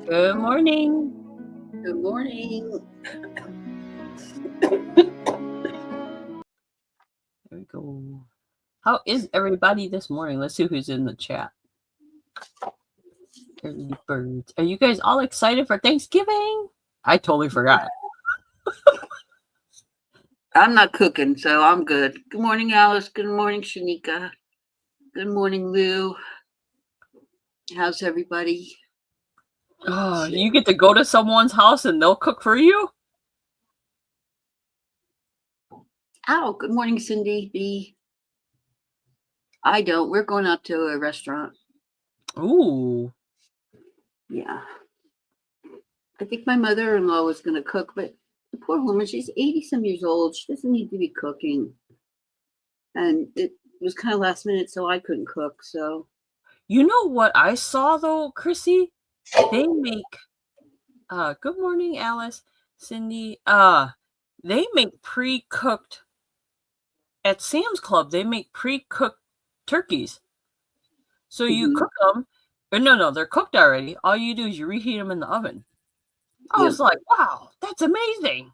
Good morning. Good morning. There we go. How is everybody this morning? Let's see who's in the chat. Early birds. Are you guys all excited for Thanksgiving? I totally forgot. I'm not cooking, so I'm good. Good morning, Alice. Good morning, Shanika. Good morning, Lou. How's everybody? Oh, you get to go to someone's house and they'll cook for you? Oh, good morning, Cindy B. I don't. We're going out to a restaurant. Ooh. Yeah. I think my mother-in-law was going to cook, but the poor woman, she's 80-some years old. She doesn't need to be cooking. And it was kind of last minute, so I couldn't cook. So, you know what I saw though, Chrissy? They make good morning, Alice, Cindy. They make pre-cooked at Sam's Club. They make pre-cooked turkeys. So you cook them. Or no, they're cooked already. All you do is you reheat them in the oven. I was like, wow, that's amazing.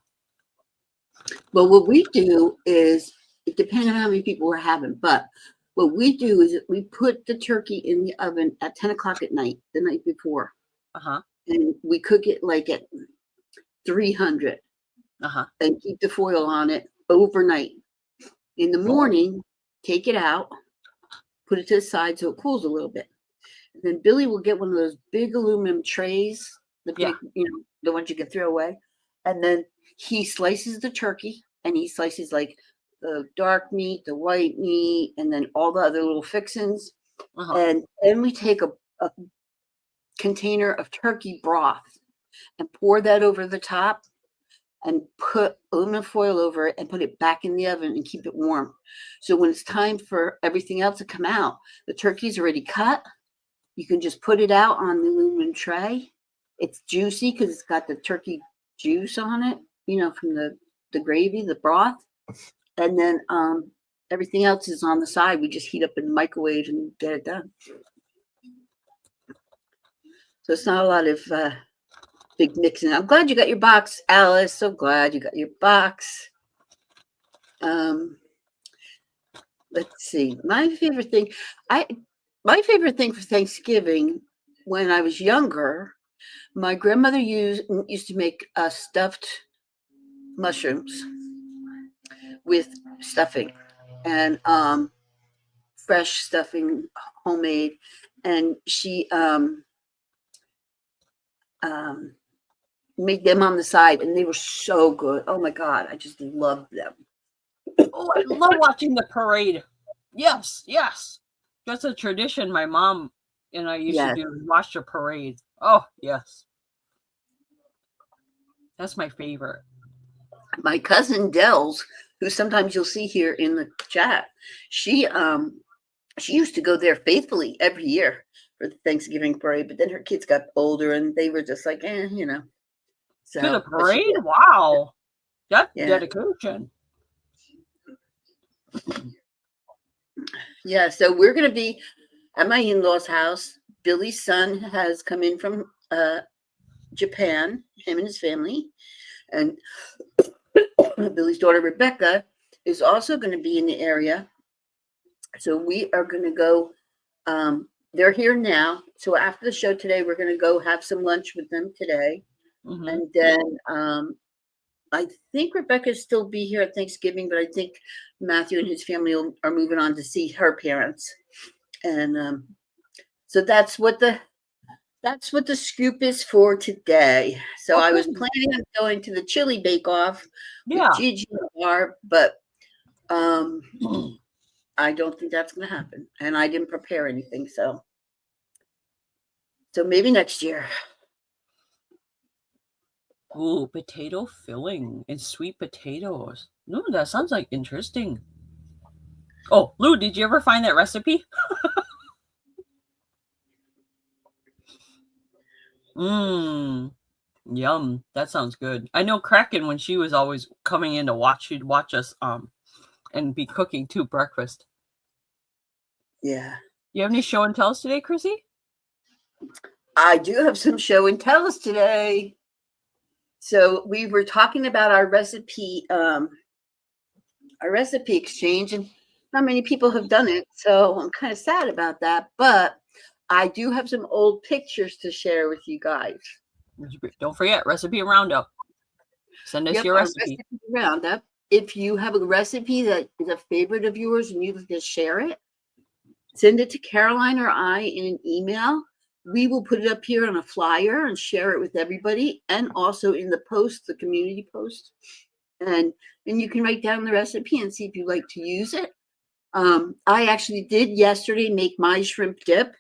Well, what we do is, it depends on how many people we're having, but what we do is we put the turkey in the oven at 10 o'clock at night, the night before. And we cook it like at 300. And keep the foil on it overnight. In the morning, take it out, put it to the side so it cools a little bit. And then Billy will get one of those big aluminum trays, the big, the ones you can throw away. And then he slices the turkey, and he slices like the dark meat, the white meat, and then all the other little fixins. And then we take a container of turkey broth and pour that over the top and put aluminum foil over it and put it back in the oven and keep it warm. So when it's time for everything else to come out, the turkey's already cut. You can just put it out on the aluminum tray. It's juicy because it's got the turkey juice on it, from the gravy, the broth. And then everything else is on the side. We just heat up in the microwave and get it done. So it's not a lot of big mixing. I'm glad you got your box, Alice. So glad you got your box. Let's see. My favorite thing for Thanksgiving when I was younger, my grandmother used to make stuffed mushrooms with stuffing and fresh stuffing, homemade, and she made them on the side, and they were so good. Oh my God, I just loved them. Oh, I love watching the parade. Yes. That's a tradition my mom and I used to do, watch the parade. Oh, yes. That's my favorite. My cousin Dells, who sometimes you'll see here in the chat, she used to go there faithfully every year for the Thanksgiving parade, but then her kids got older and they were just like, So, to the parade? Wow. That's dedication. Yeah, so we're going to be at my in-laws' house. Billy's son has come in from Japan, him and his family. And Billy's daughter, Rebecca, is also going to be in the area. So we are going to go. They're here now. So after the show today, we're going to go have some lunch with them today. Mm-hmm. And then I think Rebecca's still be here at Thanksgiving, but I think Matthew and his family are moving on to see her parents. And so that's what the scoop is for today. So I was planning on going to the chili bake-off with Gigi and Barb, but I don't think that's going to happen. And I didn't prepare anything, so maybe next year. Ooh, potato filling and sweet potatoes. No, that sounds like interesting. Oh, Lou, did you ever find that recipe? Yum. That sounds good. I know Kraken, when she was always coming in to watch, she'd watch us and be cooking too breakfast. Yeah. You have any show and tells today, Chrissy? I do have some show and tells today. So we were talking about our recipe exchange, and not many people have done it. So I'm kind of sad about that. But I do have some old pictures to share with you guys. Don't forget, recipe roundup. Send us your recipe roundup. If you have a recipe that is a favorite of yours and you'd like to share it, send it to Caroline or I in an email. We will put it up here on a flyer and share it with everybody, and also in the post, the community post. And then you can write down the recipe and see if you like to use it. I actually did yesterday make my shrimp dip.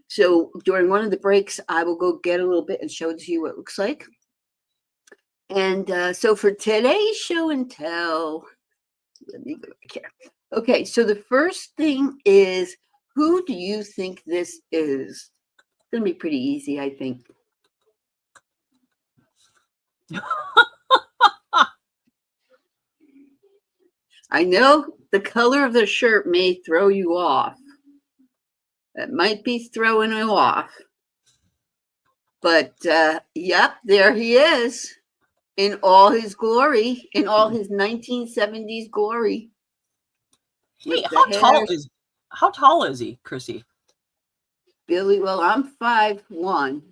So during one of the breaks, I will go get a little bit and show it to you what it looks like. And so for today's show and tell, let me go back here. Okay, so the first thing is, who do you think this is? It's going to be pretty easy, I think. I know the color of the shirt may throw you off. It might be throwing you off. But, yep, there he is in all his glory, in all his 1970s glory. Hey, how tall is he, Chrissy? Billy, well, I'm 5'1".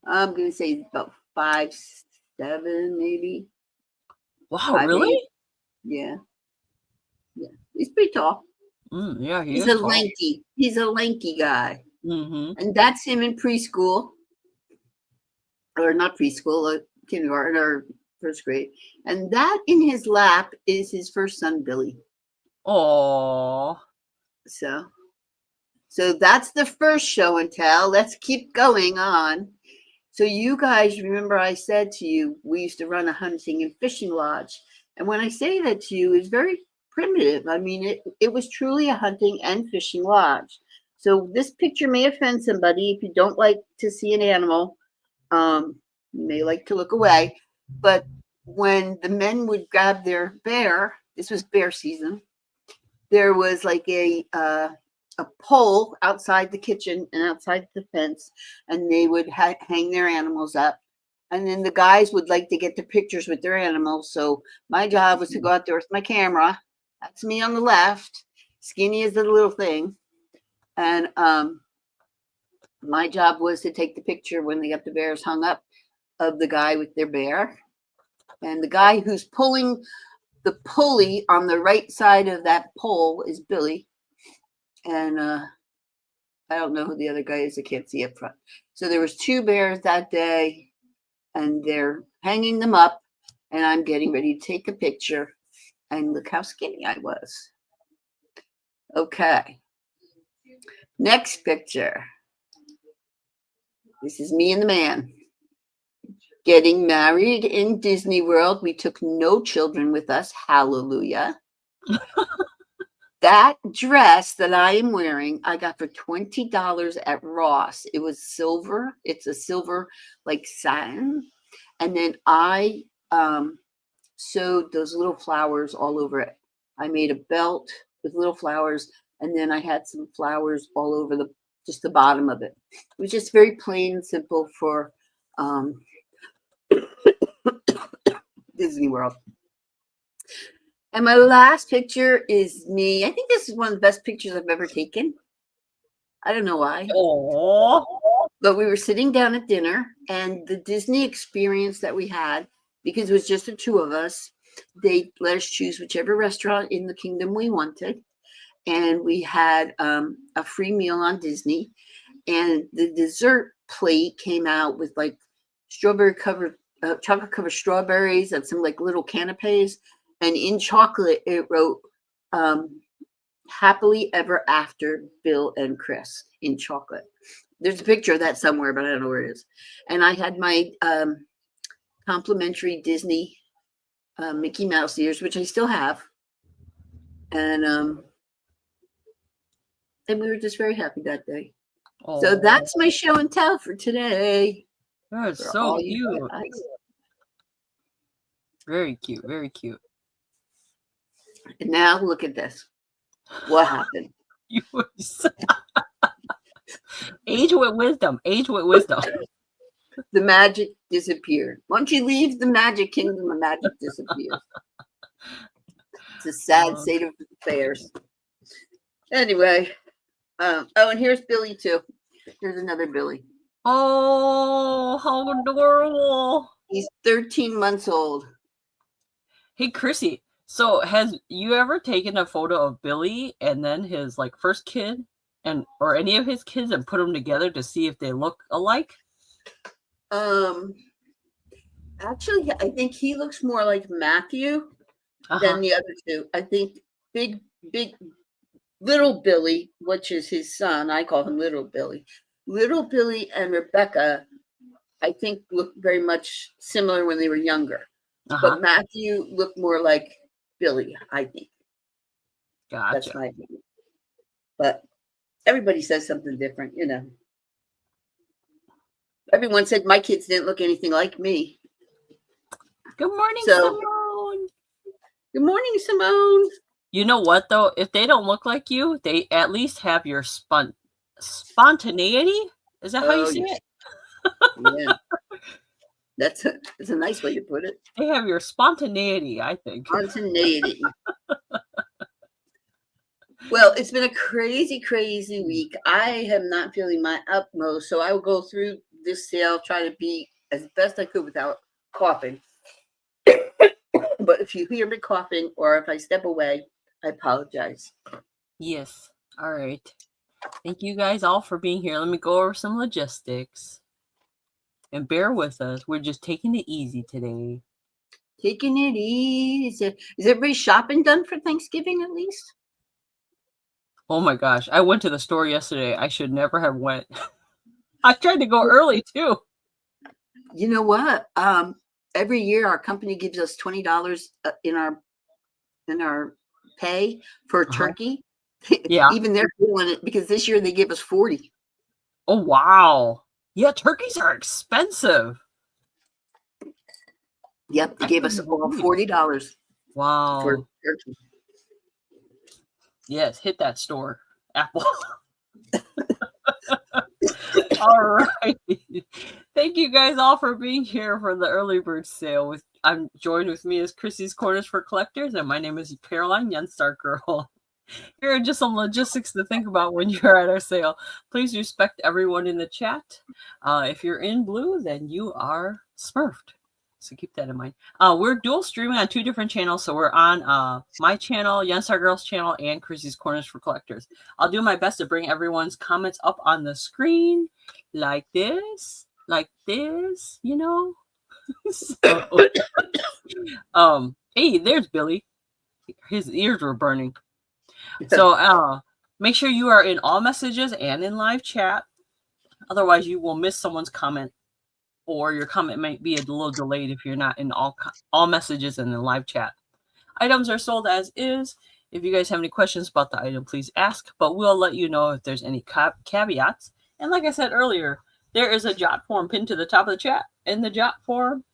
I'm going to say about 5'7", maybe. Wow, really? Yeah. He's pretty tall. Yeah, he's a lanky. He's a lanky guy. Mm-hmm. And that's him in preschool, or not preschool, kindergarten or first grade. And that in his lap is his first son, Billy. Oh. So that's the first show and tell. Let's keep going on. So you guys remember I said to you, we used to run a hunting and fishing lodge. And when I say that to you, it's very primitive. I mean, it was truly a hunting and fishing lodge. So this picture may offend somebody if you don't like to see an animal. You may like to look away. But when the men would grab their bear, this was bear season, there was like a pole outside the kitchen and outside the fence, and they would hang their animals up. And then the guys would like to get the pictures with their animals. So my job was to go out there with my camera. That's me on the left, skinny as the little thing. And my job was to take the picture when they got the bears hung up of the guy with their bear. And the guy who's pulling the pulley on the right side of that pole is Billy. And I don't know who the other guy is. I can't see up front. So there was 2 bears that day, and they're hanging them up, and I'm getting ready to take a picture. And look how skinny I was. Okay. Next picture. This is me and the man. Getting married in Disney World. We took no children with us. Hallelujah. That dress that I am wearing, I got for $20 at Ross. It was silver. It's a silver like satin. And then I sewed those little flowers all over it. I made a belt with little flowers, and then I had some flowers all over just the bottom of it. It was just very plain and simple for Disney World. And my last picture is me. I think this is one of the best pictures I've ever taken. I don't know why. Oh, but we were sitting down at dinner, and the Disney experience that we had, because it was just the two of us, they let us choose whichever restaurant in the kingdom we wanted. And we had a free meal on Disney. And the dessert plate came out with like chocolate covered strawberries and some like little canapes. And in chocolate, it wrote happily ever after Bill and Chris in chocolate. There's a picture of that somewhere, but I don't know where it is. And I had my complimentary Disney Mickey Mouse ears, which I still have. And we were just very happy that day. Oh. So that's my show and tell for today. That's so cute. Very cute. Very cute. And now look at this. What happened? Age with wisdom. Age with wisdom. The magic disappeared. Once you leave the magic kingdom, the magic disappears. It's a sad state of affairs. Anyway. And here's Billy too. Here's another Billy. Oh, how adorable. He's 13 months old. Hey, Chrissy. So has you ever taken a photo of Billy and then his like first kid or any of his kids and put them together to see if they look alike? Actually, I think he looks more like Matthew than the other two. I think big little Billy, which is his son, I call him Little Billy. Little Billy and Rebecca, I think, looked very much similar when they were younger. But Matthew looked more like Billy, I think. Gotcha. That's my opinion. But everybody says something different, you know. Everyone said my kids didn't look anything like me. Good morning, Simone. Good morning, Simone. You know what, though? If they don't look like you, they at least have your spontaneity. Is that how you say it? Yeah. That's a nice way to put it. They have your spontaneity, I think. Spontaneity. Well, it's been a crazy, crazy week. I am not feeling my utmost, so I will go through this sale, try to be as best I could without coughing. But if you hear me coughing or if I step away, I apologize. Yes. All right. Thank you guys all for being here. Let me go over some logistics. And bear with us. We're just taking it easy today. Taking it easy. Is everybody shopping done for Thanksgiving at least? Oh my gosh. I went to the store yesterday. I should never have went. I tried to go early too. You know what? Every year our company gives us $20 in our pay for turkey. Yeah. Even they're doing it because this year they give us 40. Oh wow. Yeah, turkeys are expensive. Yep, they gave us $40. Wow. For turkey. Yes, hit that store, Apple. All right. Thank you guys all for being here for the early bird sale. I'm joined with me as Chrissy's Corners for Collectors, and my name is Caroline Yunstargirl. Here are just some logistics to think about when you're at our sale. Please respect everyone in the chat. If you're in blue, then you are smurfed. So keep that in mind. We're dual streaming on 2 different channels. So we're on my channel, Yunstargirl's channel, and Chrissy's Corners for Collectors. I'll do my best to bring everyone's comments up on the screen like this, you know. So, hey, there's Billy. His ears were burning. So make sure you are in all messages and in live chat. Otherwise, you will miss someone's comment, or your comment might be a little delayed if you're not in all messages and in live chat. Items are sold as is. If you guys have any questions about the item, please ask, but we'll let you know if there's any caveats. And like I said earlier, there is a jot form pinned to the top of the chat. In the jot form,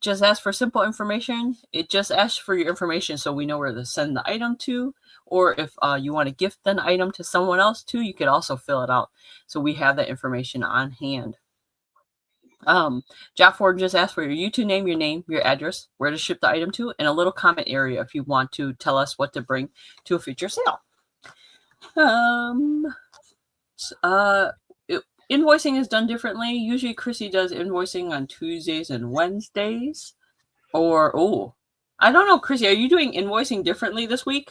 just ask for simple information. It just asks for your information so we know where to send the item to. Or if you want to gift an item to someone else too, you could also fill it out so we have that information on hand. Job Ford just asked for your YouTube name, your address, where to ship the item to, and a little comment area if you want to tell us what to bring to a future sale. Invoicing is done differently. Usually Chrissy does invoicing on Tuesdays and Wednesdays. Or, I don't know, Chrissy, are you doing invoicing differently this week?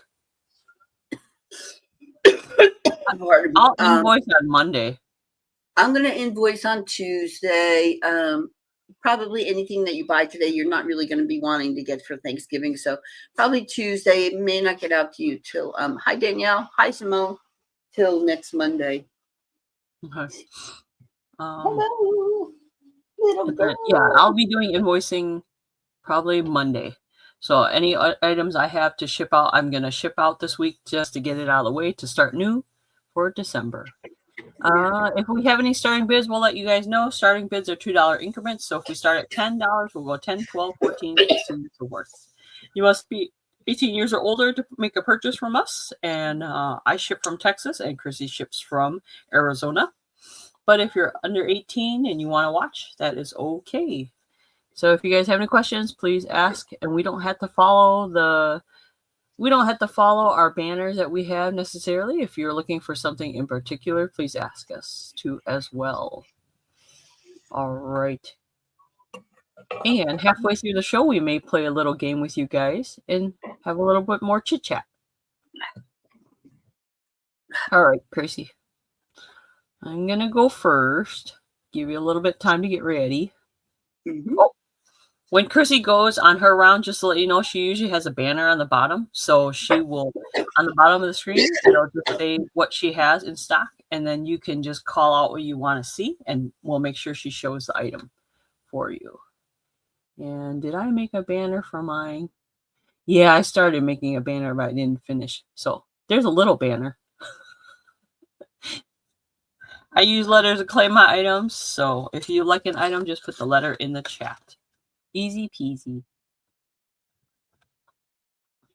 I'll invoice on Monday. I'm going to invoice on Tuesday. Probably anything that you buy today, you're not really going to be wanting to get for Thanksgiving. So probably Tuesday. It may not get out to you till, hi, Danielle. Hi, Simone. Till next Monday. Okay. Hello, little girl. Yeah, I'll be doing invoicing probably Monday. So any items I have to ship out, I'm going to ship out this week just to get it out of the way to start new for December. If we have any starting bids, we'll let you guys know. Starting bids are $2 increments. So if we start at $10, we'll go 10, 12, 14, 16 to worth. You must be 18 years or older to make a purchase from us. And I ship from Texas and Chrissy ships from Arizona. But if you're under 18 and you want to watch, that is okay. So if you guys have any questions, please ask. And we don't have to follow our banners that we have necessarily. If you're looking for something in particular, please ask us to as well. All right. And halfway through the show, we may play a little game with you guys and have a little bit more chit chat. All right, Chrissy. I'm going to go first. Give you a little bit of time to get ready. Mm-hmm. Oh, when Chrissy goes on her round, just to let you know, she usually has a banner on the bottom. So she will, on the bottom of the screen, it'll just say what she has in stock. And then you can just call out what you want to see. And we'll make sure she shows the item for you. And did I make a banner for mine? Yeah, I started making a banner, but I didn't finish. So there's a little banner. I use letters to claim my items. So if you like an item, just put the letter in the chat. Easy peasy.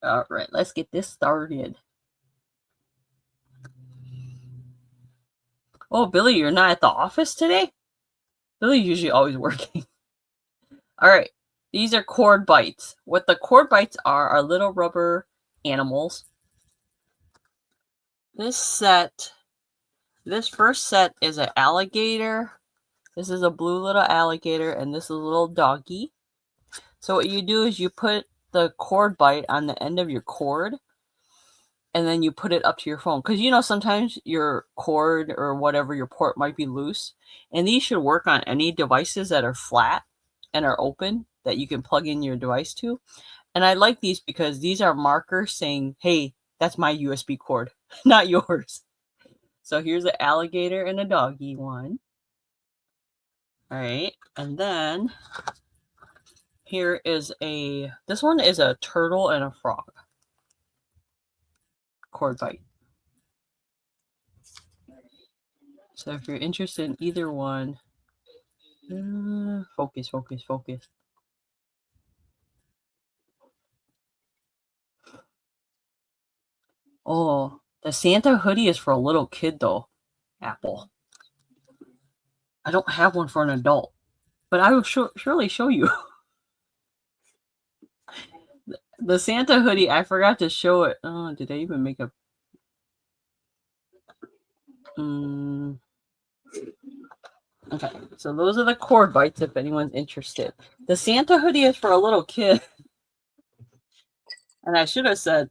All right, let's get this started. Oh, Billy, you're not at the office today? Billy's usually always working. All right, these are cord bites. What the cord bites are little rubber animals. This first set is an alligator. This is a blue little alligator, and this is a little doggy. So what you do is you put the cord bite on the end of your cord, and then you put it up to your phone. Because, sometimes your cord or whatever, your port might be loose. And these should work on any devices that are flat and are open that you can plug in your device to. And I like these because these are markers saying, hey, that's my USB cord, not yours. So here's an alligator and a doggy one. All right. And then here is this one is a turtle and a frog cord bite. So if you're interested in either one, focus. Oh, the Santa hoodie is for a little kid though, Apple. I don't have one for an adult, but I will surely show you. The Santa hoodie, I forgot to show it. Oh, did I even make a... Okay, so those are the cord bites if anyone's interested. The Santa hoodie is for a little kid. And I should have said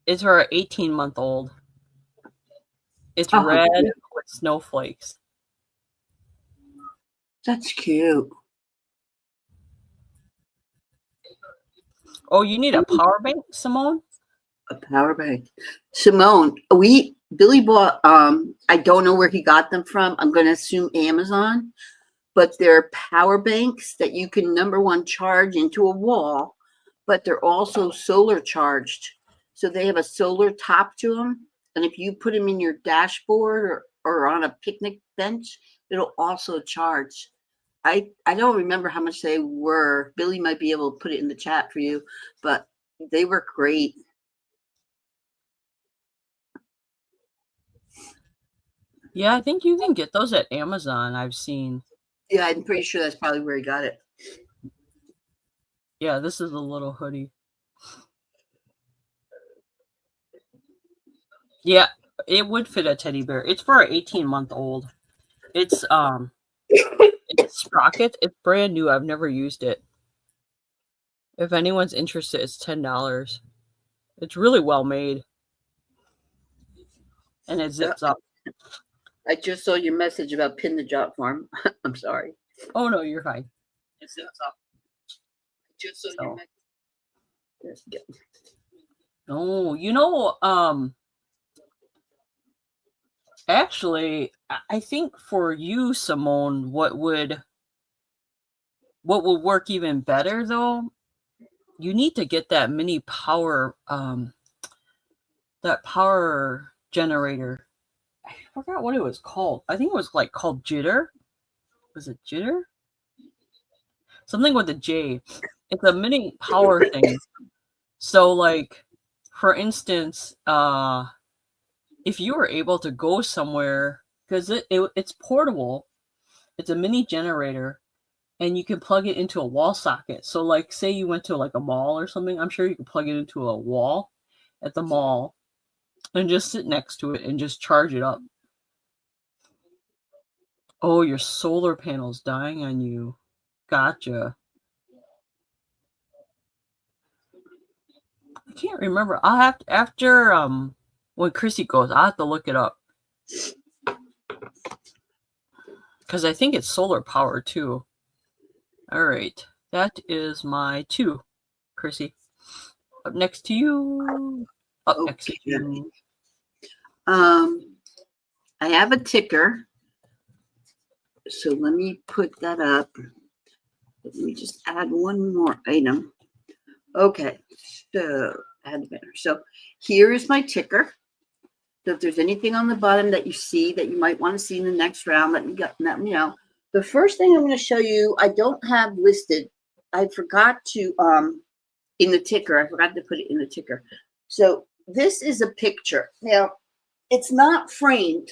it's for an 18-month-old. It's red with snowflakes. That's cute. Oh, you need a power bank, Simone? A power bank. Simone, Billy bought, I don't know where he got them from. I'm going to assume Amazon, but they're power banks that you can, number one, charge into a wall, but they're also solar charged. So they have a solar top to them. And if you put them in your dashboard or on a picnic bench, it'll also charge. I don't remember how much they were. Billy might be able to put it in the chat for you, but they were great. Yeah, I think you can get those at Amazon, I've seen. Yeah, I'm pretty sure that's probably where he got it. Yeah, this is a little hoodie. Yeah, it would fit a teddy bear. It's for an 18-month-old. It's Sprocket. It's brand new. I've never used it. If anyone's interested, it's $10. It's really well made. And it zips up. I just saw your message about pin the job farm. I'm sorry. Oh no, you're fine. It zips up. I just saw your message. No, actually, I think for you, Simone, what would work even better though, you need to get that mini power that power generator. I forgot what it was called. I think it was like called Jitter. Was it Jitter? Something with a J. It's a mini power thing. So like, for instance, if you were able to go somewhere, because it's portable, it's a mini generator, and you can plug it into a wall socket. So like, say you went to like a mall or something, I'm sure you could plug it into a wall at the mall and just sit next to it and just charge it up. Oh, your solar panel's dying on you. Gotcha. I can't remember. I'll have to, after when Chrissy goes, I'll have to look it up. Because I think it's solar power too. All right. That is my 2, Chrissy. Up next to you. Up next to you. I have a ticker. So let me put that up. Let me just add one more item. Okay. So add the banner. So here is my ticker. So if there's anything on the bottom that you see that you might want to see in the next round, let me know. The first thing I'm going to show you, I don't have listed. I forgot to in the ticker. I forgot to put it in the ticker. So this is a picture. Now, it's not framed,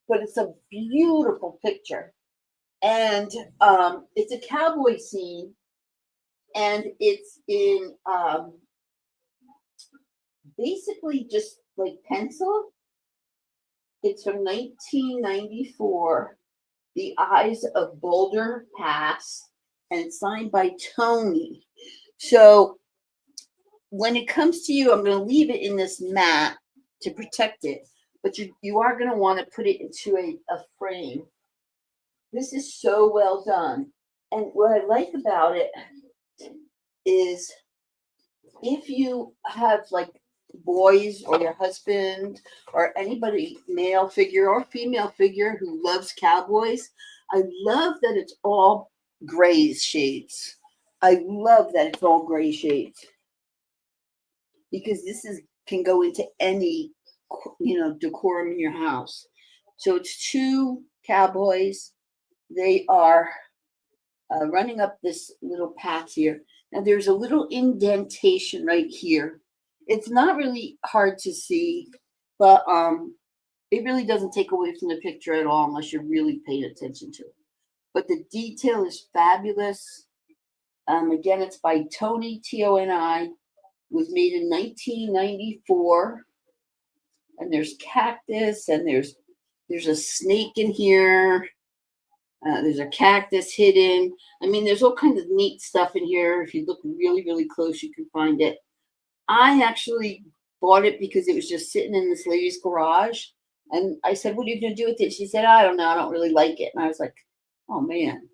but it's a beautiful picture. And it's a cowboy scene, and it's in basically just like pencil. It's from 1994, The Eyes of Boulder Pass, and it's signed by Tony. So when it comes to you, I'm going to leave it in this mat to protect it, but you are going to want to put it into a frame. This is so well done. And what I like about it is if you have like boys or your husband or anybody, male figure or female figure, who loves cowboys, I love that it's all gray shades. I love that it's all gray shades, because this can go into any decorum in your house. So it's 2 cowboys. They are running up this little path here. Now there's a little indentation right here. It's not really hard to see, but it really doesn't take away from the picture at all unless you're really paying attention to it. But the detail is fabulous. Again, it's by Tony, Toni. Was made in 1994. And there's cactus, and there's a snake in here. There's a cactus hidden. I mean, there's all kinds of neat stuff in here. If you look really, really close, you can find it. I actually bought it because it was just sitting in this lady's garage. And I said, what are you going to do with it? She said, I don't know. I don't really like it. And I was like, oh, man,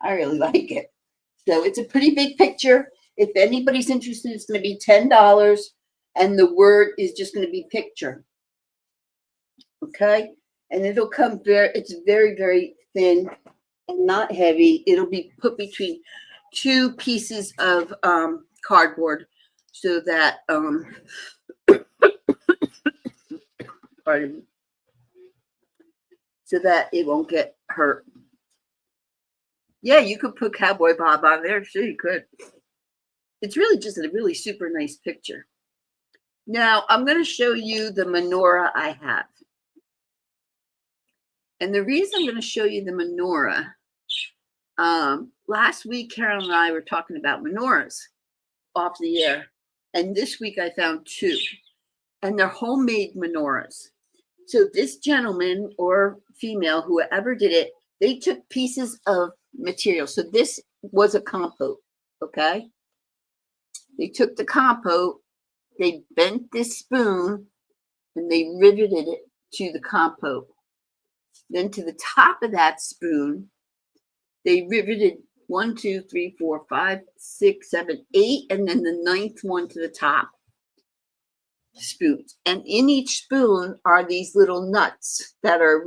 I really like it. So it's a pretty big picture. If anybody's interested, it's going to be $10. And the word is just going to be picture. Okay? And it'll come it's very, very thin and not heavy. It'll be put between 2 pieces of cardboard so that pardon me, so that it won't get hurt. Yeah, you could put Cowboy Bob on there. Sure, you could. It's really just a really super nice picture. Now I'm going to show you the menorah I have. And the reason I'm going to show you the menorah, last week Carol and I were talking about menorahs off the air. And this week I found two. And they're homemade menorahs. So this gentleman or female, whoever did it, they took pieces of material. So this was a compote, okay? They took the compote, they bent this spoon, and they riveted it to the compote. Then to the top of that spoon, they riveted 1, 2, 3, 4, 5, 6, 7, 8, and then the ninth one to the top spoons. And in each spoon are these little nuts that are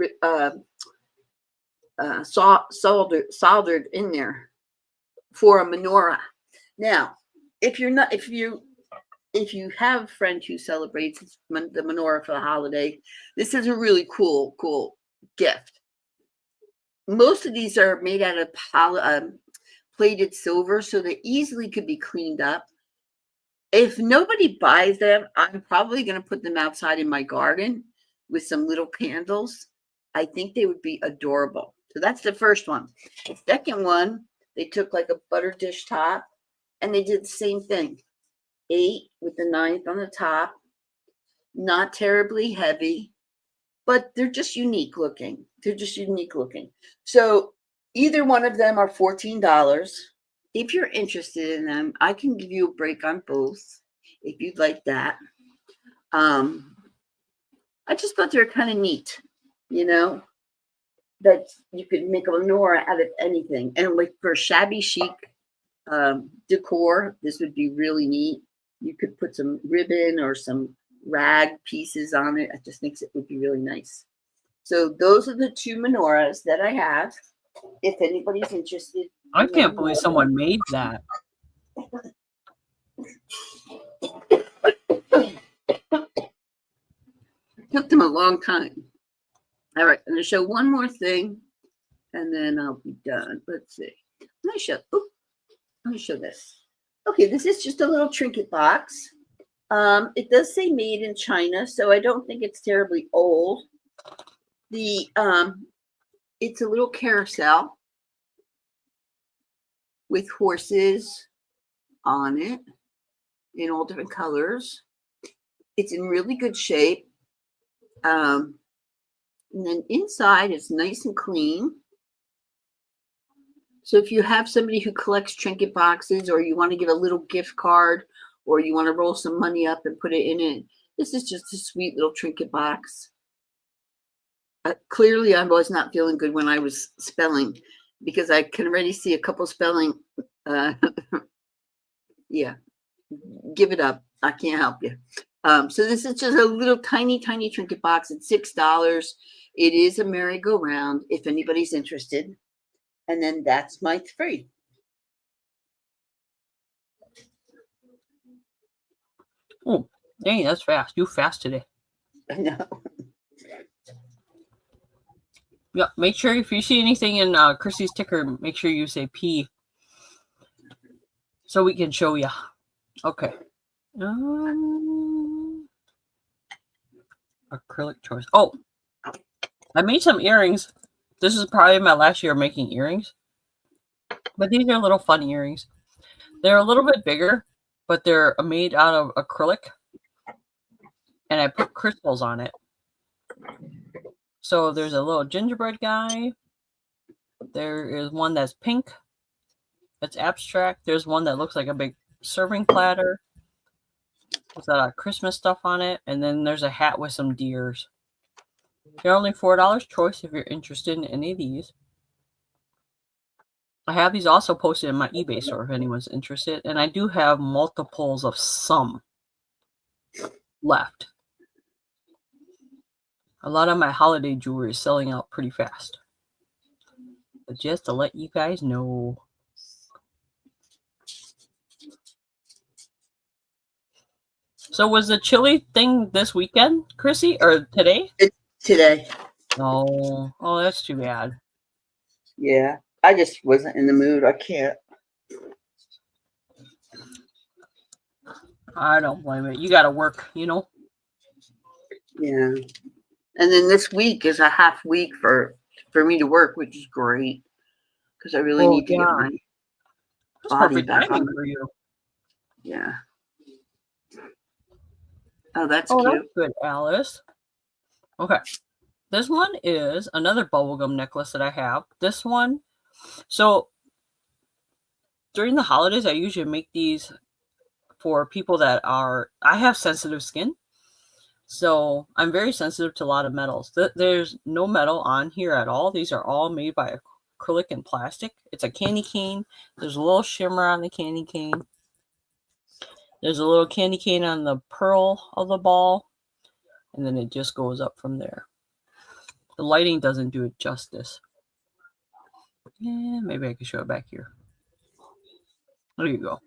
soldered in there for a menorah. Now, if you have a friend who celebrates the menorah for the holiday, this is a really cool gift. Most of these are made out of plated silver, so they easily could be cleaned up. If nobody buys them, I'm probably going to put them outside in my garden with some little candles. I think they would be adorable. So that's the first one. The second one, they took like a butter dish top and they did the same thing. 8 with the 9th on the top. Not terribly heavy, but they're just unique looking. So either one of them are $14. If you're interested in them, I can give you a break on both if you'd like that. I just thought they were kind of neat, that you could make a menorah out of anything. And like for shabby chic decor, this would be really neat. You could put some ribbon or some rag pieces on it. I just think it would be really nice. So those are the two menorahs that I have. If anybody's interested. I can't believe someone made that. Took them a long time. All right, I'm going to show one more thing, and then I'll be done. Let's see. Let me show this. Okay, this is just a little trinket box. It does say made in China, so I don't think it's terribly old. It's a little carousel with horses on it in all different colors. It's in really good shape. And then inside it's nice and clean. So if you have somebody who collects trinket boxes, or you want to give a little gift card, or you want to roll some money up and put it in it, this is just a sweet little trinket box. Clearly, I was not feeling good when I was spelling, because I can already see a couple spelling. Yeah, give it up. I can't help you. So this is just a little tiny trinket box at $6. It is a merry-go-round if anybody's interested. And then that's my 3. Oh, dang, that's fast. You fast today. I know. Yeah, make sure if you see anything in Chrissy's ticker, make sure you say P so we can show you. Okay. Acrylic choice. Oh, I made some earrings. This is probably my last year making earrings. But these are little fun earrings. They're a little bit bigger, but they're made out of acrylic. And I put crystals on it. So there's a little gingerbread guy. There is one that's pink. It's abstract. There's one that looks like a big serving platter with Christmas stuff on it. And then there's a hat with some deers. They're only $4 choice if you're interested in any of these. I have these also posted in my eBay store if anyone's interested. And I do have multiples of some left. A lot of my holiday jewelry is selling out pretty fast. But just to let you guys know. So was the chili thing this weekend, Chrissy, or today? It's today. Oh, that's too bad. Yeah, I just wasn't in the mood. I can't. I don't blame it. You got to work, Yeah. And then this week is a half week for for me to work, which is great because I really need to get my body back on. For you. Yeah. Oh, that's cute. That's good, Alice. Okay. This one is another bubblegum necklace that I have. This one, so during the holidays, I usually make these for people that I have sensitive skin. So I'm very sensitive to a lot of metals. There's no metal on here at all. These are all made by acrylic and plastic. It's a candy cane. There's a little shimmer on the candy cane. There's a little candy cane on the pearl of the ball. And then it just goes up from there. The lighting doesn't do it justice. Yeah, maybe I can show it back here. There you go.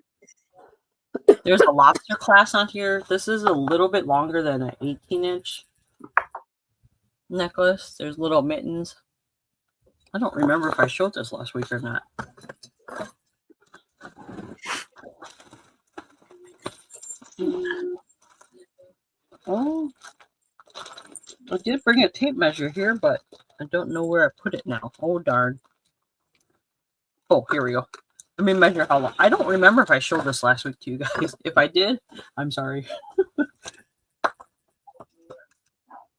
There's a lobster clasp on here. This is a little bit longer than an 18-inch necklace. There's little mittens. I don't remember if I showed this last week or not. Oh, I did bring a tape measure here, but I don't know where I put it now. Oh, darn. Oh, here we go. Let me measure how long. I don't remember if I showed this last week to you guys. If I did, I'm sorry.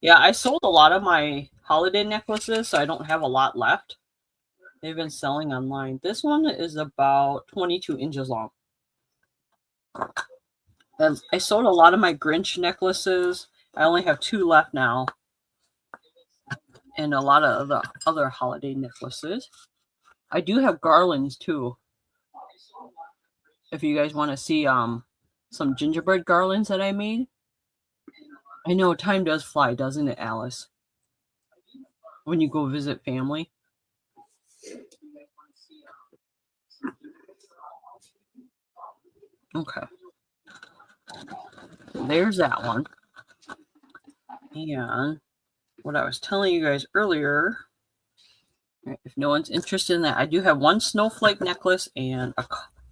Yeah, I sold a lot of my holiday necklaces, so I don't have a lot left. They've been selling online. This one is about 22 inches long. I sold a lot of my Grinch necklaces. I only have 2 left now. And a lot of the other holiday necklaces. I do have garlands too. If you guys want to see some gingerbread garlands that I made. I know time does fly, doesn't it, Alice? When you go visit family. Okay. There's that one. And what I was telling you guys earlier, if no one's interested in that, I do have 1 snowflake necklace and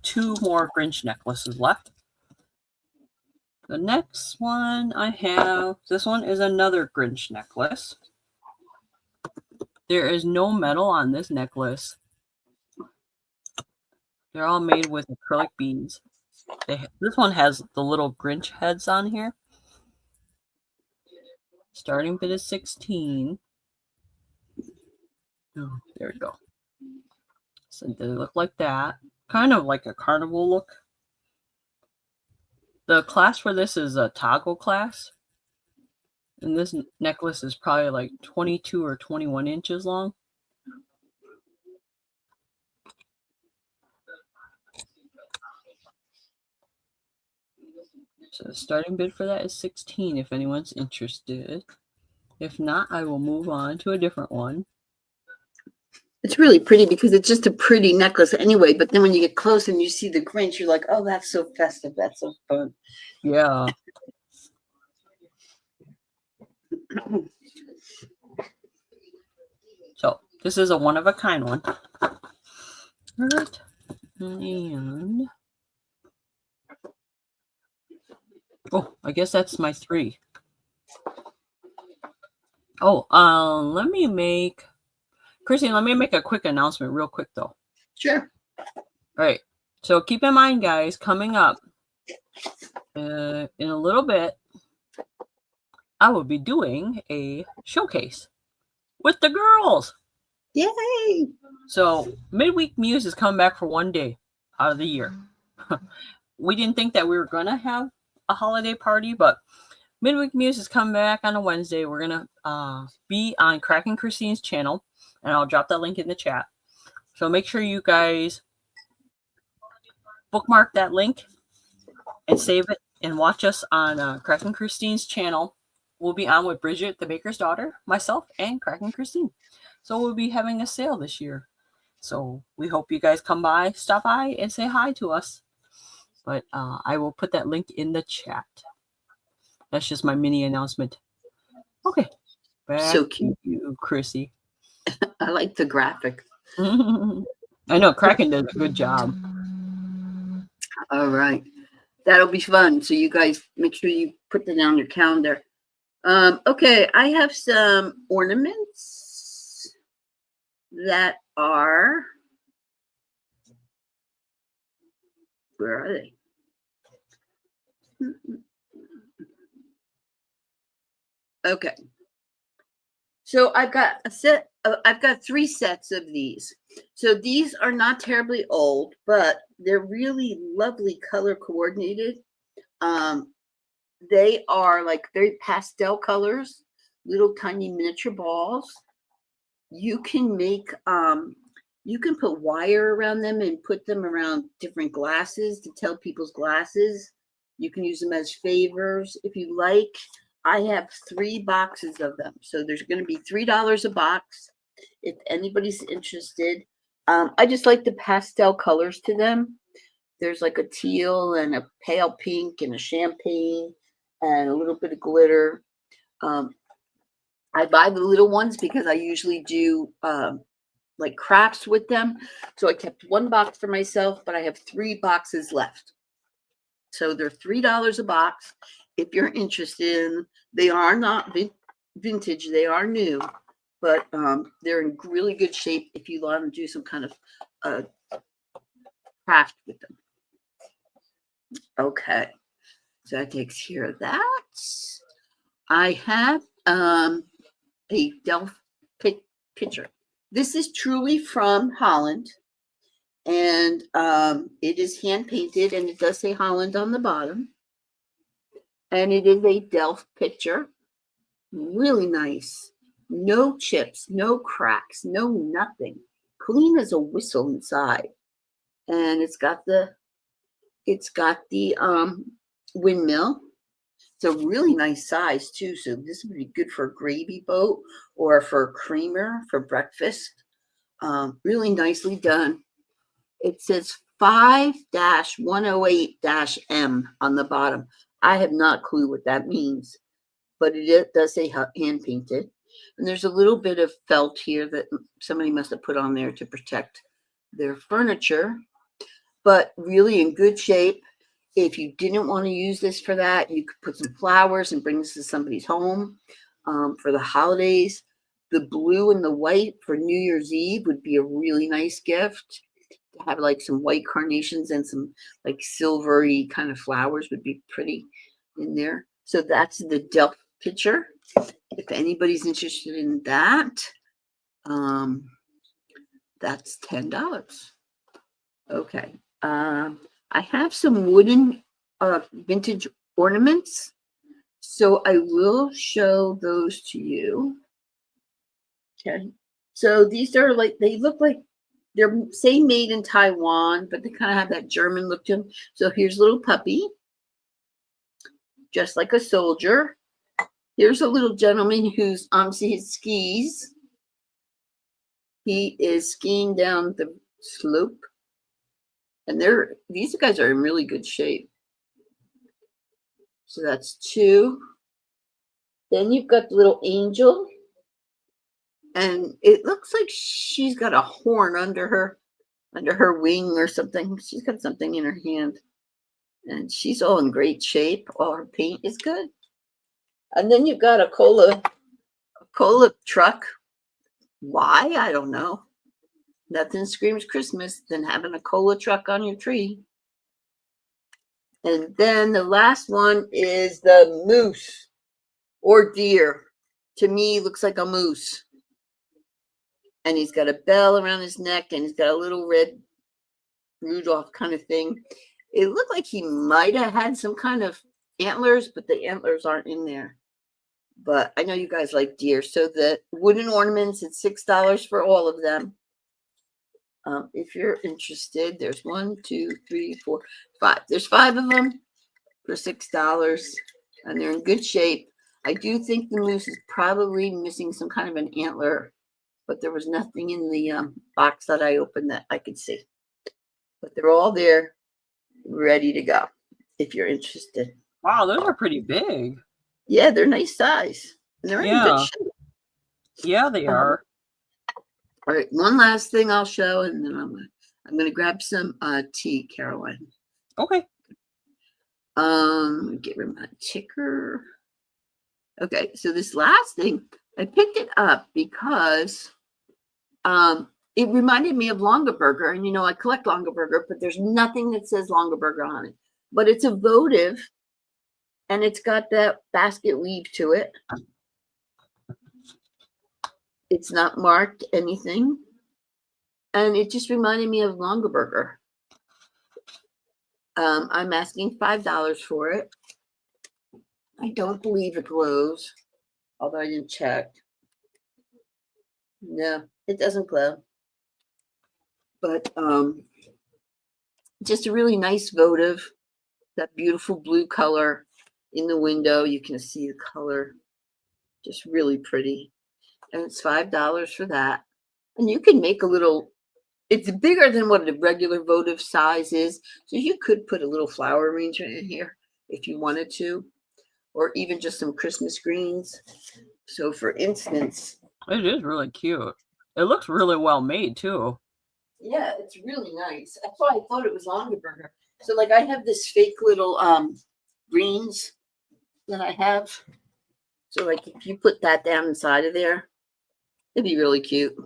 2 more Grinch necklaces left. The next one I have, this one is another Grinch necklace. There is no metal on this necklace. They're all made with acrylic beads. This one has the little Grinch heads on here. Starting bid is 16. Oh, there we go. So they look like that. Kind of like a carnival look. The clasp for this is a toggle clasp. And this necklace is probably like 22 or 21 inches long. So the starting bid for that is 16 if anyone's interested. If not, I will move on to a different one. It's really pretty because it's just a pretty necklace anyway. But then when you get close and you see the Grinch, you're like, oh, that's so festive. That's so fun. Yeah. So this is a one-of-a-kind one. Right. And oh, I guess that's my 3. Oh, let me make a quick announcement real quick though. Sure. All right. So keep in mind, guys, coming up in a little bit, I will be doing a showcase with the girls. Yay! So Midweek Muse is coming back for 1 day out of the year. We didn't think that we were going to have a holiday party, but Midweek Muse is coming back on a Wednesday. We're going to be on Cracking Christine's channel, and I'll drop that link in the chat. So make sure you guys bookmark that link and save it and watch us on Cracking Christine's channel. We'll be on with Bridget, the baker's daughter, myself, and Cracking Christine. So we'll be having a sale this year. So we hope you guys stop by, and say hi to us. But I will put that link in the chat. That's just my mini announcement. Okay. Back so cute. to you, Chrissy. I like the graphics. I know Kraken does a good job. All right. That'll be fun. So you guys make sure you put that on your calendar. Okay, I have some ornaments. that are, where are they? Okay. So I've got I've got 3 sets of these. So these are not terribly old, but they're really lovely color coordinated. They are like very pastel colors, little tiny miniature balls. You can make you can put wire around them and put them around different glasses to tell people's glasses. You can use them as favors if you like. I have 3 boxes of them. So there's going to be $3 a box if anybody's interested. I just like the pastel colors to them. There's like a teal and a pale pink and a champagne and a little bit of glitter. I buy the little ones because I usually do like crafts with them. So I kept 1 box for myself, but I have 3 boxes left. So they're $3 a box. If you're interested in, they are not vintage, they are new, but they're in really good shape if you want to do some kind of craft with them. Okay, so that takes care of that. I have a Delft picture. This is truly from Holland, and it is hand painted, and it does say Holland on the bottom. And it is a Delft picture. Really nice. No chips, no cracks, no nothing. Clean as a whistle inside. And it's got the windmill. It's a really nice size too. So this would be good for a gravy boat or for a creamer for breakfast. Really nicely done. It says 5-108-M on the bottom. I have not a clue what that means, but it does say hand painted. And there's a little bit of felt here that somebody must have put on there to protect their furniture, but really in good shape. If you didn't want to use this for that, you could put some flowers and bring this to somebody's home for the holidays. The blue and the white for New Year's Eve would be a really nice gift. To have like some white carnations and some like silvery kind of flowers would be pretty in there. So that's the Delft picture. If anybody's interested in that, that's $10. Okay. I have some wooden vintage ornaments, so I will show those to you. Okay. So these are like, they look like they're say made in Taiwan, but they kind of have that German look to them. So here's a little puppy, just like a soldier. Here's a little gentleman who's on his skis. He is skiing down the slope. And these guys are in really good shape. So that's 2. Then you've got the little angel. And it looks like she's got a horn under her wing or something. She's got something in her hand. And she's all in great shape. All her paint is good. And then you've got a cola truck. Why? I don't know. Nothing screams Christmas than having a cola truck on your tree. And then the last one is the moose or deer. To me, looks like a moose. And he's got a bell around his neck, and he's got a little red Rudolph kind of thing. It looked like he might have had some kind of antlers, but the antlers aren't in there. But I know you guys like deer. So the wooden ornaments, it's $6 for all of them. If you're interested, there's 1, 2, 3, 4, 5. There's 5 of them for $6, and they're in good shape. I do think the moose is probably missing some kind of an antler, but there was nothing in the box that I opened that I could see. But they're all there, ready to go, if you're interested. Wow, those are pretty big. Yeah, they're nice size. And they're in good shape. Yeah, they are. All right, one last thing I'll show, and then I'm gonna grab some tea, Caroline. Okay. Get rid of my ticker. Okay, so this last thing, I picked it up because It reminded me of Longaberger, and I collect Longaberger, but there's nothing that says Longaberger on it. But it's a votive, and it's got that basket weave to it. It's not marked anything, and it just reminded me of Longaberger. I'm asking $5 for it. I don't believe it glows, although I didn't check. No, it doesn't glow. But just a really nice votive. That beautiful blue color in the window. You can see the color. Just really pretty. And it's $5 for that. And you can make a little, it's bigger than what a regular votive size is. So you could put a little flower arrangement in here if you wanted to, or even just some Christmas greens. So for instance, it is really cute. It looks really well made too. Yeah, it's really nice. That's why I thought it was Longaberger. So like I have this fake little greens that I have. So like if you put that down inside of there, it'd be really cute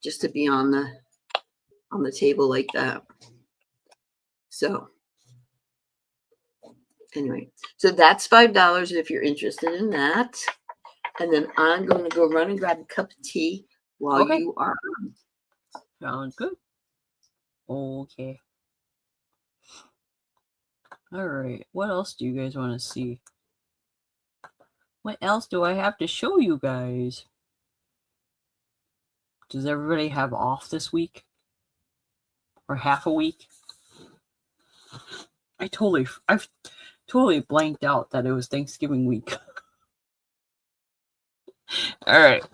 just to be on the table like that. So anyway, so that's $5 if you're interested in that. And then I'm going to go run and grab a cup of tea while you are on. Sounds good. Okay. All right. What else do you guys want to see? What else do I have to show you guys? Does everybody have off this week? Or half a week? I've totally blanked out that it was Thanksgiving week. All right.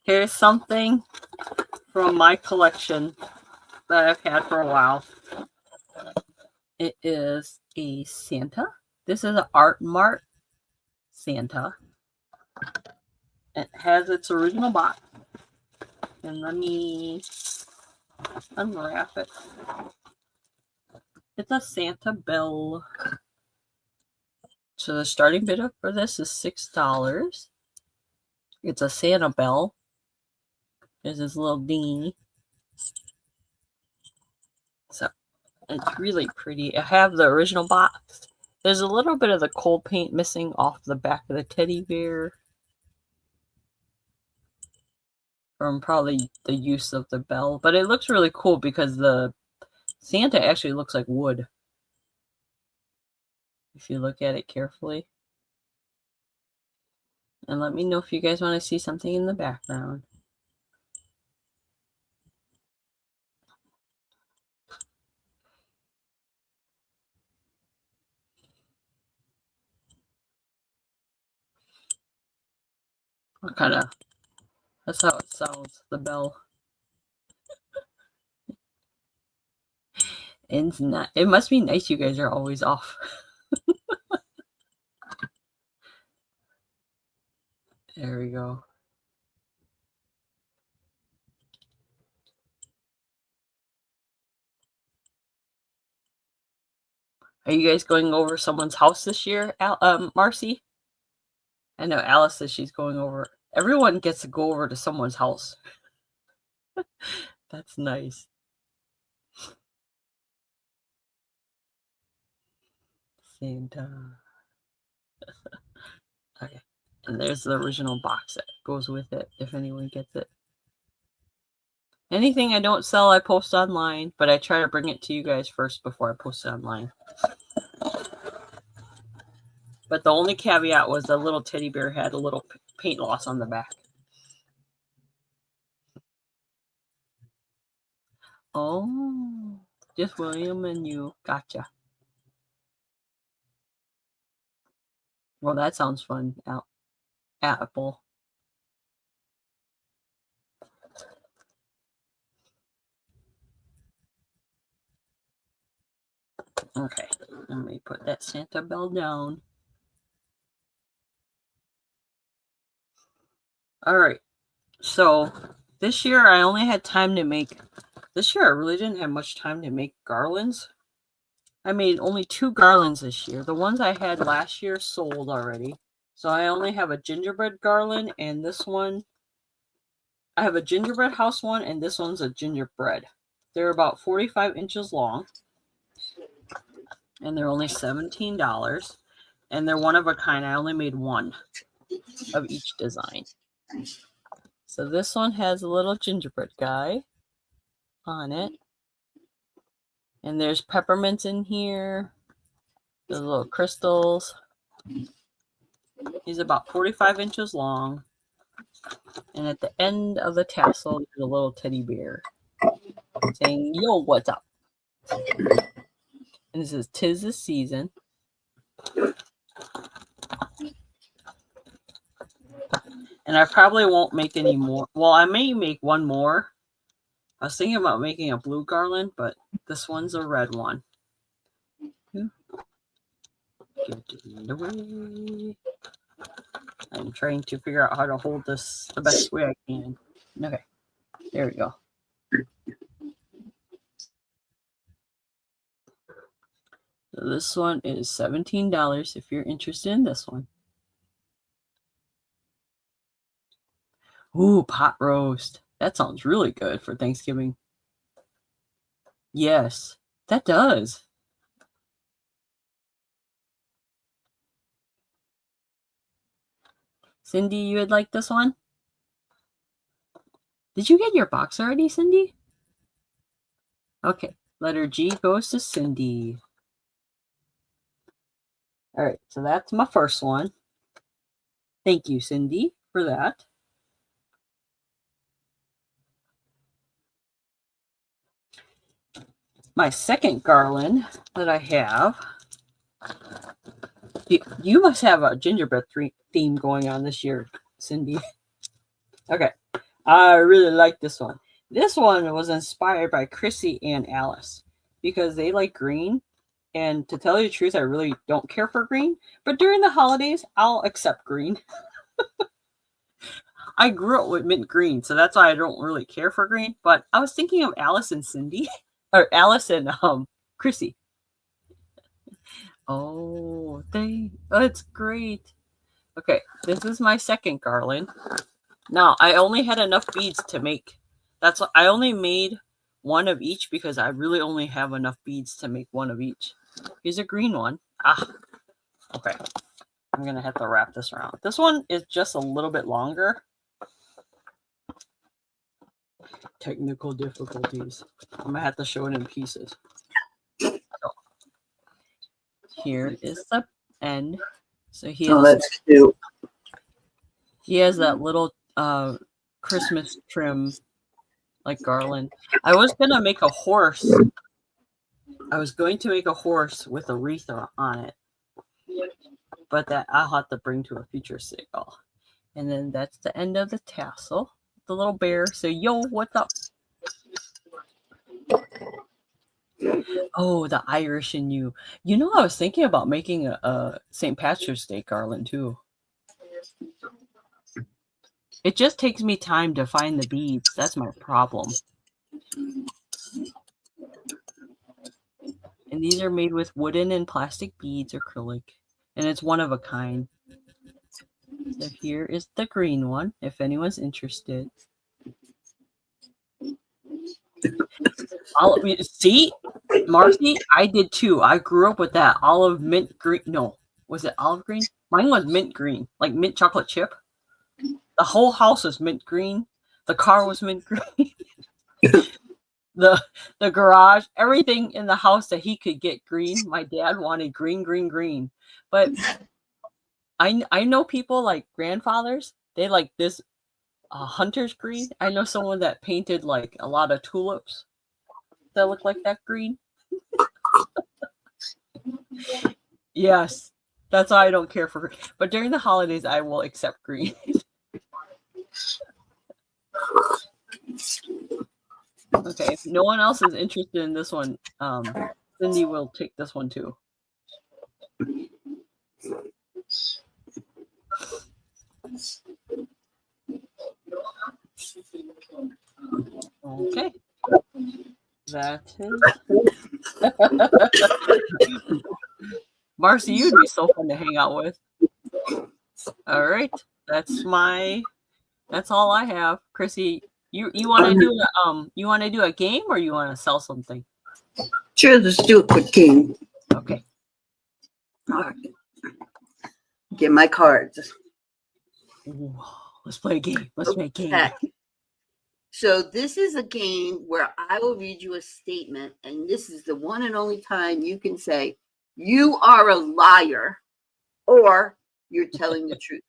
Here's something from my collection that I've had for a while. It is a Santa. This is an Art Mart Santa. It has its original box. And let me unwrap it. It's a Santa bell. So the starting bid for this is $6. It's a Santa bell. There's this little dinghy. So it's really pretty. I have the original box. There's a little bit of the coal paint missing off the back of the teddy bear. From probably the use of the bell. But it looks really cool because the Santa actually looks like wood. If you look at it carefully. And let me know if you guys want to see something in the background. That's how it sounds, the bell. It's not, it must be nice you guys are always off. There we go. Are you guys going over someone's house this year, Marcy? I know Alice says she's going over. Everyone gets to go over to someone's house. That's nice. Santa. Okay. And there's the original box that goes with it, if anyone gets it. Anything I don't sell, I post online, but I try to bring it to you guys first before I post it online. But the only caveat was the little teddy bear had a little paint loss on the back. Oh, just William and you. Gotcha. Well, that sounds fun. Apple. Okay, let me put that Santa bell down. All right, so this year I only had time to make, this year I really didn't have much time to make garlands. I made only 2 garlands this year. The ones I had last year sold already. So I only have a gingerbread garland and this one. I have a gingerbread house one, and this one's a gingerbread. They're about 45 inches long, and they're only $17. And they're one of a kind. I only made one of each design. So this one has a little gingerbread guy on it. And there's peppermints in here. The little crystals. He's about 45 inches long. And at the end of the tassel, there's a little teddy bear saying, "Yo, what's up?" And this is "'Tis the Season." And I probably won't make any more. Well, I may make one more. I was thinking about making a blue garland, but this one's a red one. Get it away. I'm trying to figure out how to hold this the best way I can. Okay, there we go. So this one is $17 if you're interested in this one. Ooh, pot roast. That sounds really good for Thanksgiving. Yes, that does. Cindy, you would like this one? Did you get your box already, Cindy? Okay, letter G goes to Cindy. All right, so that's my first one. Thank you, Cindy, for that. My second garland that I have, you must have a gingerbread theme going on this year, Cindy. Okay, I really like this one. This one was inspired by Chrissy and Alice because they like green. And to tell you the truth, I really don't care for green. But during the holidays, I'll accept green. I grew up with mint green, so that's why I don't really care for green. But I was thinking of Alice and Cindy. Or Alice and Chrissy. Oh, that's great. Okay, this is my second garland. Now, I only had enough beads to make. I only made one of each because I really only have enough beads to make one of each. Here's a green one. Okay. I'm going to have to wrap this around. This one is just a little bit longer. Technical difficulties. I'm going to have to show it in pieces. So, here is the end. So that's cute. He has that little Christmas trim, like garland. I was going to make a horse. I was going to make a horse with a wreath on it. But that I'll have to bring to a future sale. And then that's the end of the tassel. The little bear say, "Yo, what's up?" Oh, the Irish in you. You know, I was thinking about making a St. Patrick's Day garland too. It just takes me time to find the beads. That's my problem. And these are made with wooden and plastic beads, acrylic. And it's one of a kind. So here is the green one, if anyone's interested. See, Marcy, I did too. I grew up with that olive mint green. No, was it olive green? Mine was mint green, like mint chocolate chip. The whole house was mint green. The car was mint green. The garage, everything in the house that he could get green. My dad wanted green, green, green. But I know people like grandfathers. They like this hunter's green. I know someone that painted like a lot of tulips that look like that green. Yes, that's why I don't care for green. But during the holidays, I will accept green. Okay, if no one else is interested in this one, Cindy will take this one too. Okay. That is. Marcy, you'd be so fun to hang out with. All right. That's my That's all I have. Chrissy, you want to do a game or you want to sell something? Sure, let's do a quick game. Okay. All right. Get my cards. Ooh, let's play a game. Let's make a game. So this is a game where I will read you a statement, and this is the one and only time you can say you are a liar or you're telling the truth.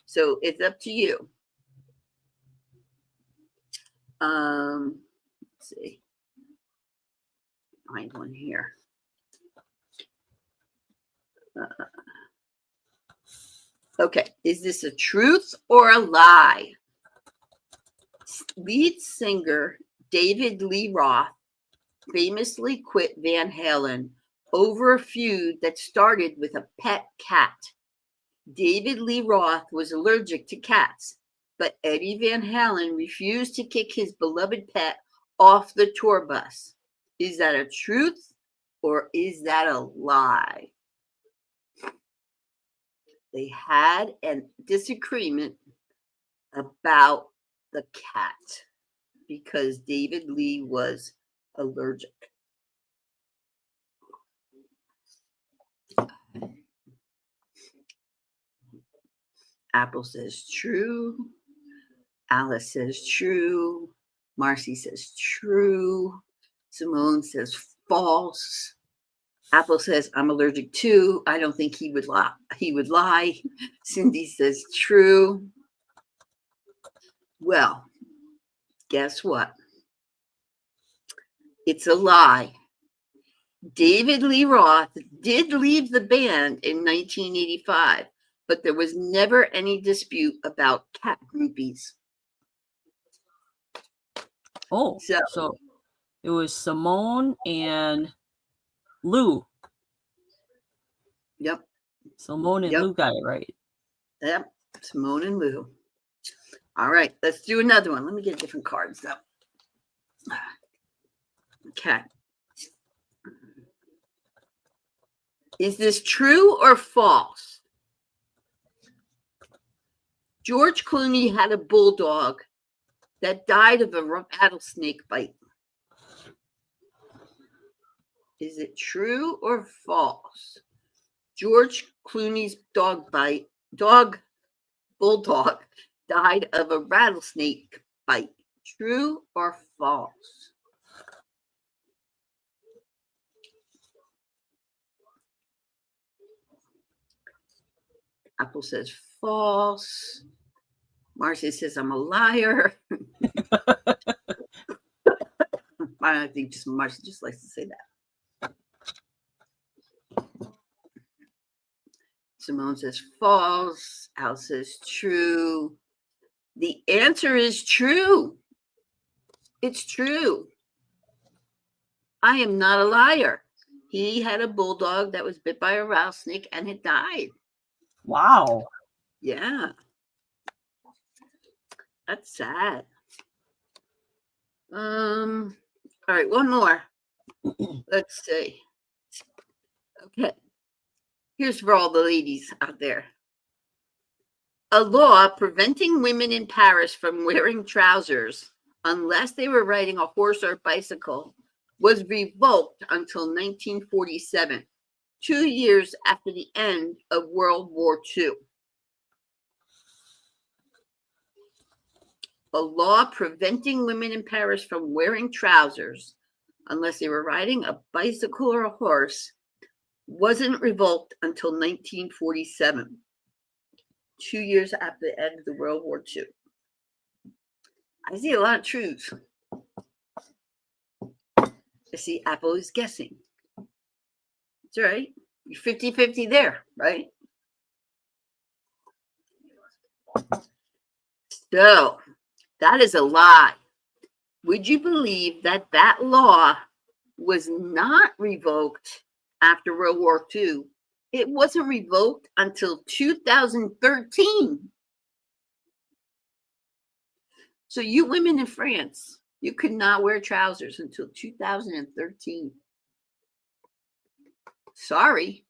So it's up to you. Let's see. Find one here. Okay, is this a truth or a lie? Lead singer David Lee Roth famously quit Van Halen over a feud that started with a pet cat. David Lee Roth was allergic to cats, but Eddie Van Halen refused to kick his beloved pet off the tour bus. Is that a truth or is that a lie? They had a disagreement about the cat because David Lee was allergic. Apple says true. Alice says true. Marcy says true. Simone says false. Apple says I'm allergic too. I don't think he would lie. Cindy says true. Well, guess what? It's a lie. David Lee Roth did leave the band in 1985, but there was never any dispute about cat groupies. Oh, so it was Simone and Lou. Yep. Simone and Lou got it right. Yep. Simone and Lou. All right, let's do another one. Let me get different cards though. Okay. Is this true or false? George Clooney had a bulldog that died of a rattlesnake bite. Is it true or false? George Clooney's bulldog died of a rattlesnake bite. True or false? Apple says false. Marcy says I'm a liar. I think Marcy just likes to say that. Simone says false. Al says true. The answer is true. It's true. I am not a liar. He had a bulldog that was bit by a rattlesnake and it died. Wow. Yeah. That's sad. All right, one more. Let's see. Okay. Here's for all the ladies out there. A law preventing women in Paris from wearing trousers unless they were riding a horse or bicycle was revoked until 1947, 2 years after the end of World War II. A law preventing women in Paris from wearing trousers unless they were riding a bicycle or a horse wasn't revoked until 1947, 2 years after the end of the World War II. I see a lot of truths. I see Apple is guessing. It's all right. You're 50-50 there, right? So that is a lie. Would you believe that that law was not revoked after World War II? It wasn't revoked until 2013. So you women in France, you could not wear trousers until 2013. Sorry.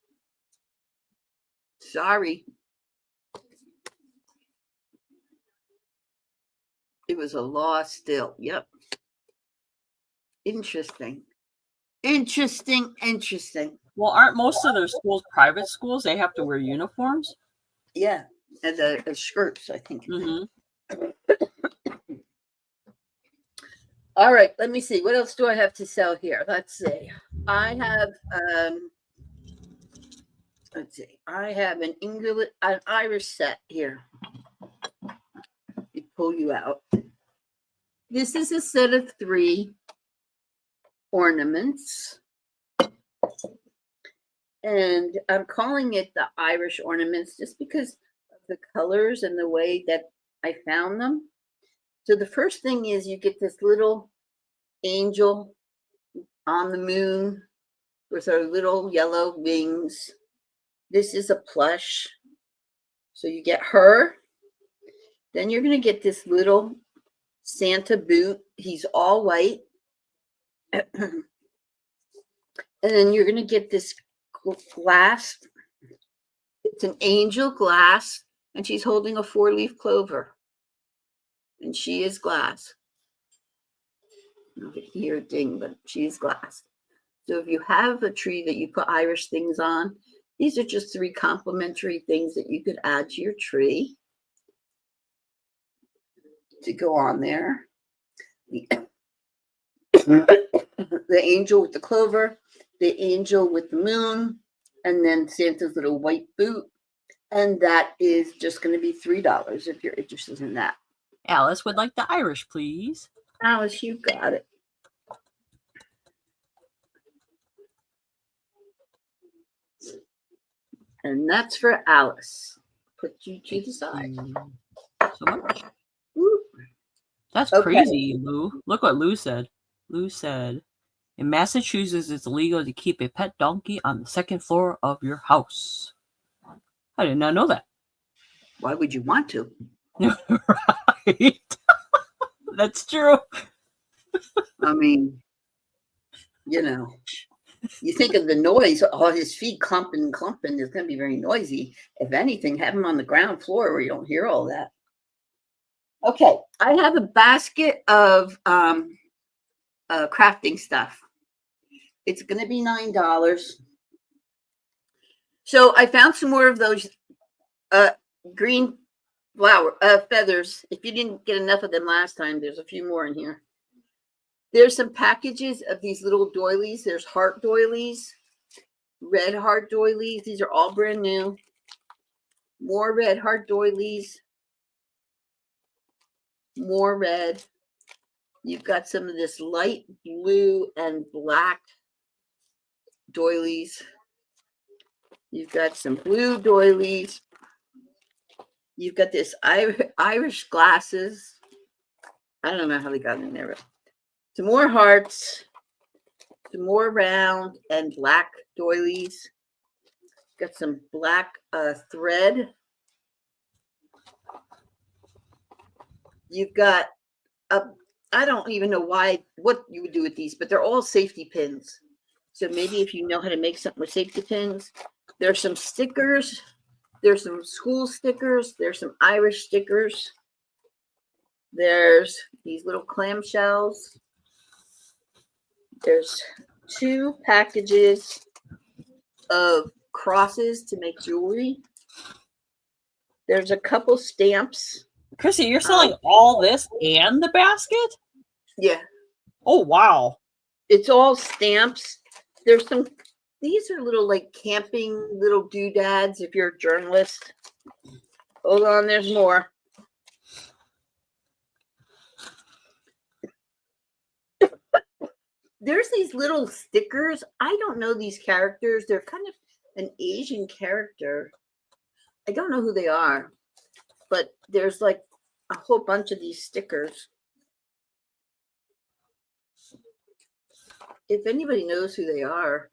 It was a law still. Yep. Interesting. Interesting. Well, aren't most of their schools private schools? They have to wear uniforms. Yeah, and the skirts, I think. Mm-hmm. All right, let me see. What else do I have to sell here? Let's see. I have let's see. I have an Irish set here. Let me pull you out. This is a set of 3 ornaments. And I'm calling it the Irish ornaments just because of the colors and the way that I found them. So the first thing is you get this little angel on the moon with her little yellow wings. This is a plush. So you get her. Then you're going to get this little Santa boot. He's all white. And then you're going to get this glass. It's an angel glass, and she's holding a 4-leaf clover. And she is glass. Here, ding, but she is glass. So if you have a tree that you put Irish things on, these are just 3 complimentary things that you could add to your tree to go on there. The angel with the clover, the angel with the moon, and then Santa's little white boot. And that is just going to be $3 if you're interested in that. Alice would like the Irish, please. Alice, you got it. And that's for Alice. Put you to the side. So much. Ooh. That's Okay. crazy, Lou. Look what Lou said. Lou said, in Massachusetts, it's illegal to keep a pet donkey on the 2nd floor of your house. I did not know that. Why would you want to? Right. That's true. I mean, you know, you think of the noise, all his feet clumping, it's going to be very noisy. If anything, have him on the ground floor where you don't hear all that. Okay, I have a basket of crafting stuff. It's going to be $9. So I found some more of those green flower feathers. If you didn't get enough of them last time, there's a few more in here. There's some packages of these little doilies. There's heart doilies, red heart doilies. These are all brand new. More red heart doilies. More red. You've got some of this light blue and black doilies. You've got some blue doilies. You've got this Irish glasses. I don't know how they got in there. But some more hearts. Some more round and black doilies. Got some black thread. You've got I don't even know what you would do with these, but they're all safety pins. So maybe if you know how to make something with safety pins. There's some stickers. There's some school stickers. There's some Irish stickers. There's these little clamshells. There's 2 packages of crosses to make jewelry. There's a couple stamps. Chrissy, you're selling all this and the basket? Yeah. Oh, wow. It's all stamps. There's some, these are little like camping little doodads if you're a journalist. Hold on, there's more. There's these little stickers. I don't know these characters. They're kind of an Asian character. I don't know who they are, but there's like a whole bunch of these stickers. If anybody knows who they are.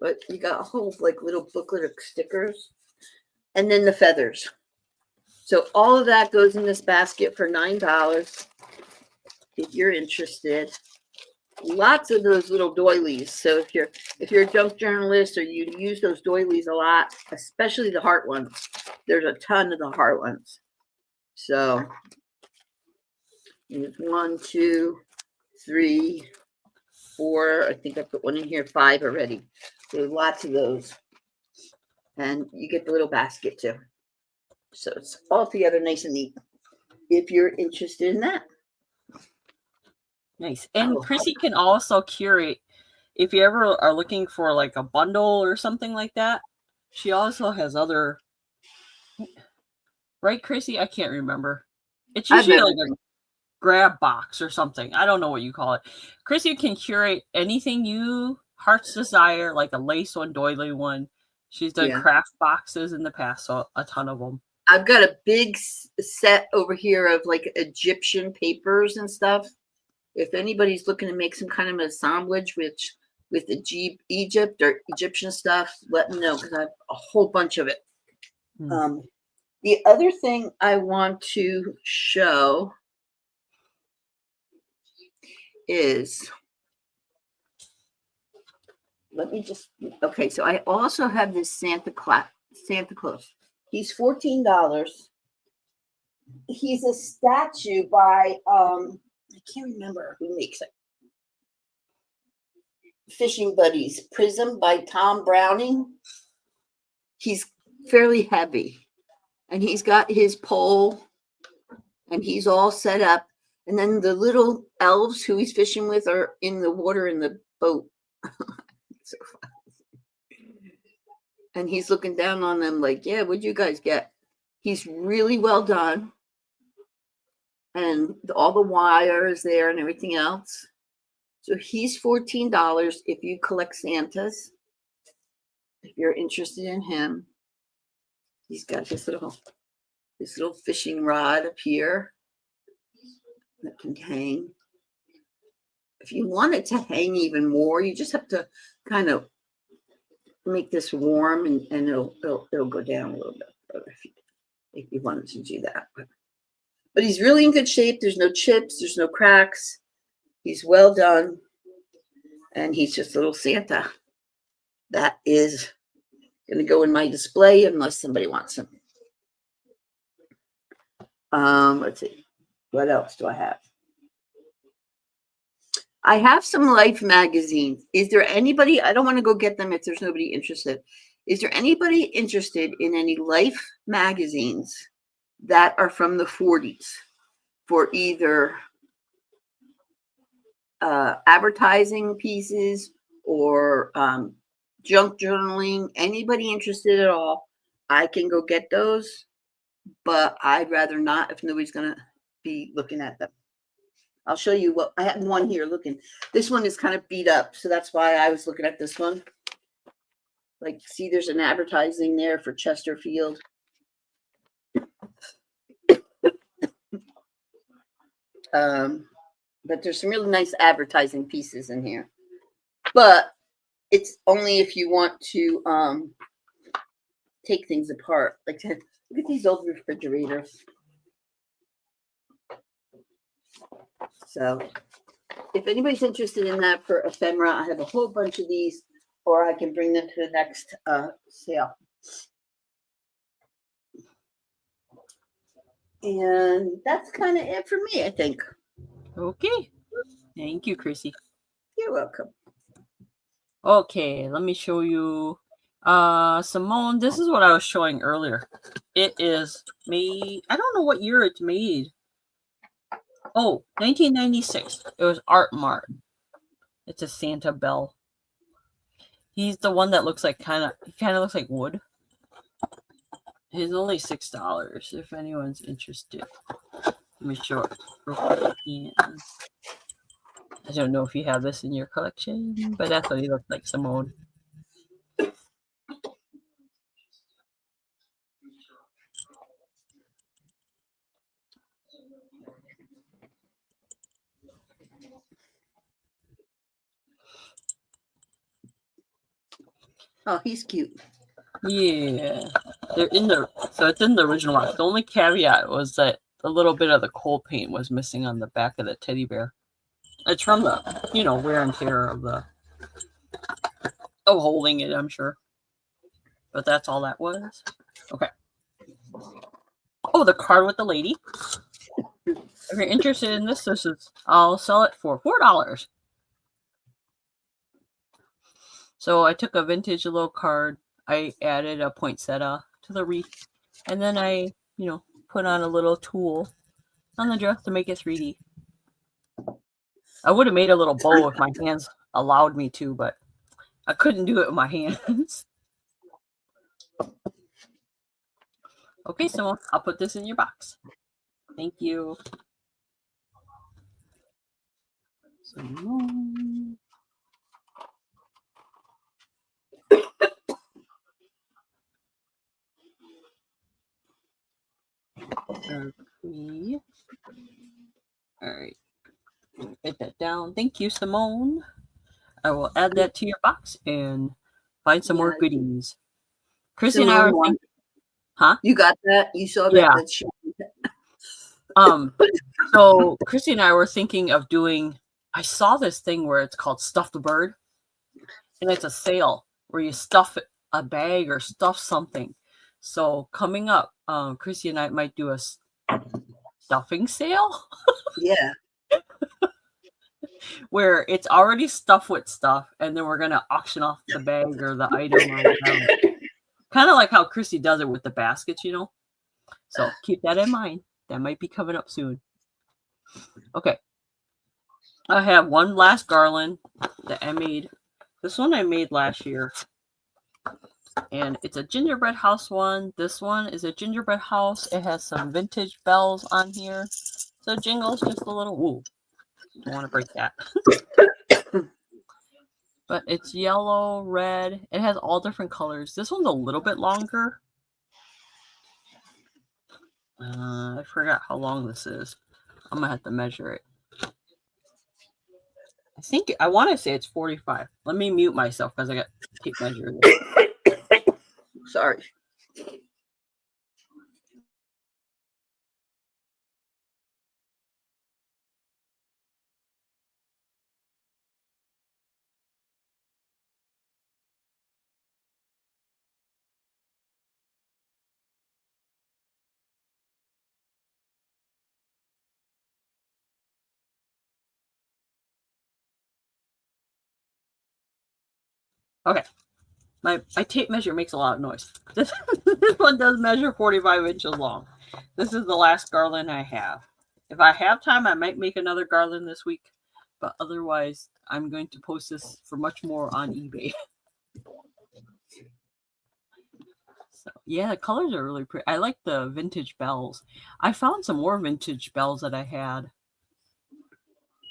But you got a whole like little booklet of stickers. And then the feathers. So all of that goes in this basket for $9 if you're interested. Lots of those little doilies. So if you're a junk journalist or you use those doilies a lot, especially the heart ones, there's a ton of the heart ones. So there's 1, 2, 3, 4. I think I put one in here. 5 already. There's lots of those. And you get the little basket too. So it's all together nice and neat. If you're interested in that. Nice. And Chrissy can also curate. If you ever are looking for like a bundle or something like that, she also has other. Right, Chrissy? I can't remember. It's usually like a grab box or something. I don't know what you call it. Chrissy can curate anything you heart's desire, like a lace one, doily one. She's done craft boxes in the past, so a ton of them. I've got a big set over here of like Egyptian papers and stuff. If anybody's looking to make some kind of assemblage with Egypt or Egyptian stuff, let me know because I have a whole bunch of it. The other thing I want to show is, okay, so I also have this Santa Claus. He's $14. He's a statue by, I can't remember who makes it. Fishing Buddies, Prism by Tom Browning. He's fairly heavy. And he's got his pole and he's all set up. And then the little elves who he's fishing with are in the water in the boat. So and he's looking down on them like, yeah, what'd you guys get? He's really well done. And all the wire is there and everything else. So he's $14 if you collect Santas. If you're interested in him. He's got this little fishing rod up here that can hang. If you want it to hang even more, you just have to kind of make this warm and it'll go down a little bit further if you wanted to do that. But he's really in good shape. There's no chips. There's no cracks. He's well done. And he's just a little Santa. That is going to go in my display unless somebody wants him. Let's see. What else do I have? I have some Life magazines. Is there anybody? I don't want to go get them if there's nobody interested. Is there anybody interested in any Life magazines that are from the 40s for either advertising pieces or junk journaling? Anybody interested at all? I can go get those, but I'd rather not if nobody's going to be looking at them. I'll show you what I have one here looking. This one is kind of beat up, so that's why I was looking at this one. Like, see, there's an advertising there for Chesterfield. But there's some really nice advertising pieces in here. But it's only if you want to take things apart. Like, look at these old refrigerators. So if anybody's interested in that for ephemera, I have a whole bunch of these, or I can bring them to the next sale. And that's kind of it for me, I think. Okay. Thank you, Chrissy. You're welcome. Okay, let me show you. Simone, this is what I was showing earlier. It is made, I don't know what year it's made. Oh, 1996. It was Art Mart. It's a Santa bell. He's the one that looks like he kind of looks like wood. He's only $6 if anyone's interested. Let me show it real quick again. I don't know if you have this in your collection, but that's what he looks like, Simone. Oh, he's cute. Yeah, they're in the so it's in the original box. The only caveat was that a little bit of the coal paint was missing on the back of the teddy bear. It's from the wear and tear of holding it, I'm sure. But that's all that was. Okay. Oh, the card with the lady. If you're interested in this, I'll sell it for $4. So I took a vintage little card. I added a poinsettia to the wreath, and then I, put on a little tool on the dress to make it 3D. I would have made a little bow if my hands allowed me to, but I couldn't do it with my hands. Okay, so I'll put this in your box. Thank you. Okay. All right. Write that down. Thank you, Simone. I will add that to your box and find some more goodies. Chrissy and I are thinking, huh? You got that? You saw that? Yeah. That's so Chrissy and I were thinking of doing, I saw this thing where it's called Stuff the Bird, and it's a sale where you stuff a bag or stuff something. So coming up, Chrissy and I might do a stuffing sale. Yeah. Where it's already stuffed with stuff, and then we're going to auction off the bag or the item or whatever. Kind of like how Chrissy does it with the baskets, So keep that in mind. That might be coming up soon. Okay. I have one last garland that I made. This one I made last year. And it's a gingerbread house one. This one is a gingerbread house. It has some vintage bells on here. So jingles just a little. Ooh. Don't want to break that. But it's yellow, red. It has all different colors. This one's a little bit longer. I forgot how long this is. I'm going to have to measure it. I want to say it's 45. Let me mute myself because I got tape measure. Sorry. Okay. My tape measure makes a lot of noise. This one does measure 45 inches long. This is the last garland I have. If I have time, I might make another garland this week. But otherwise, I'm going to post this for much more on eBay. So, yeah, the colors are really pretty. I like the vintage bells. I found some more vintage bells that I had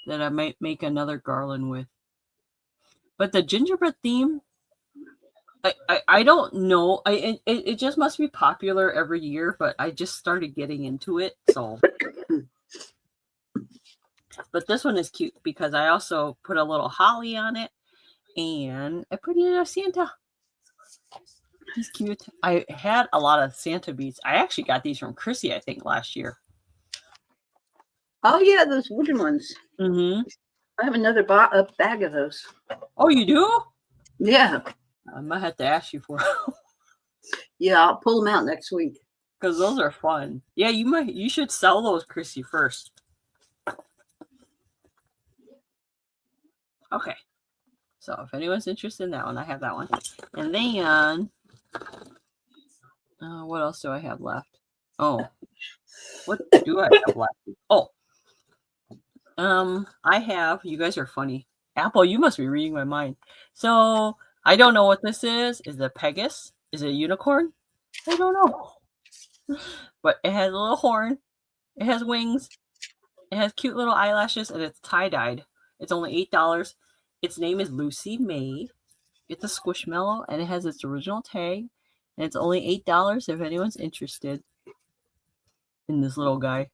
that I might make another garland with. But the gingerbread theme, I don't know. It just must be popular every year, but I just started getting into it. So, but this one is cute because I also put a little holly on it, and I put in a Santa. He's cute. I had a lot of Santa beads. I actually got these from Chrissy, I think, last year. Oh yeah, those wooden ones. Mm-hmm. I have another bag of those. Oh, you do? Yeah. I might have to ask you for them. Yeah, I'll pull them out next week. Because those are fun. Yeah, you should sell those, Chrissy, first. Okay. So if anyone's interested in that one, I have that one. And then what else do I have left? Oh. What do I have left? Oh. I have, you guys are funny. Apple, you must be reading my mind. So I don't know what this is. Is it a Pegasus? Is it a unicorn? I don't know. But it has a little horn. It has wings. It has cute little eyelashes, and it's tie-dyed. It's only $8. Its name is Lucy May. It's a squishmallow, and it has its original tag. And it's only $8 if anyone's interested in this little guy.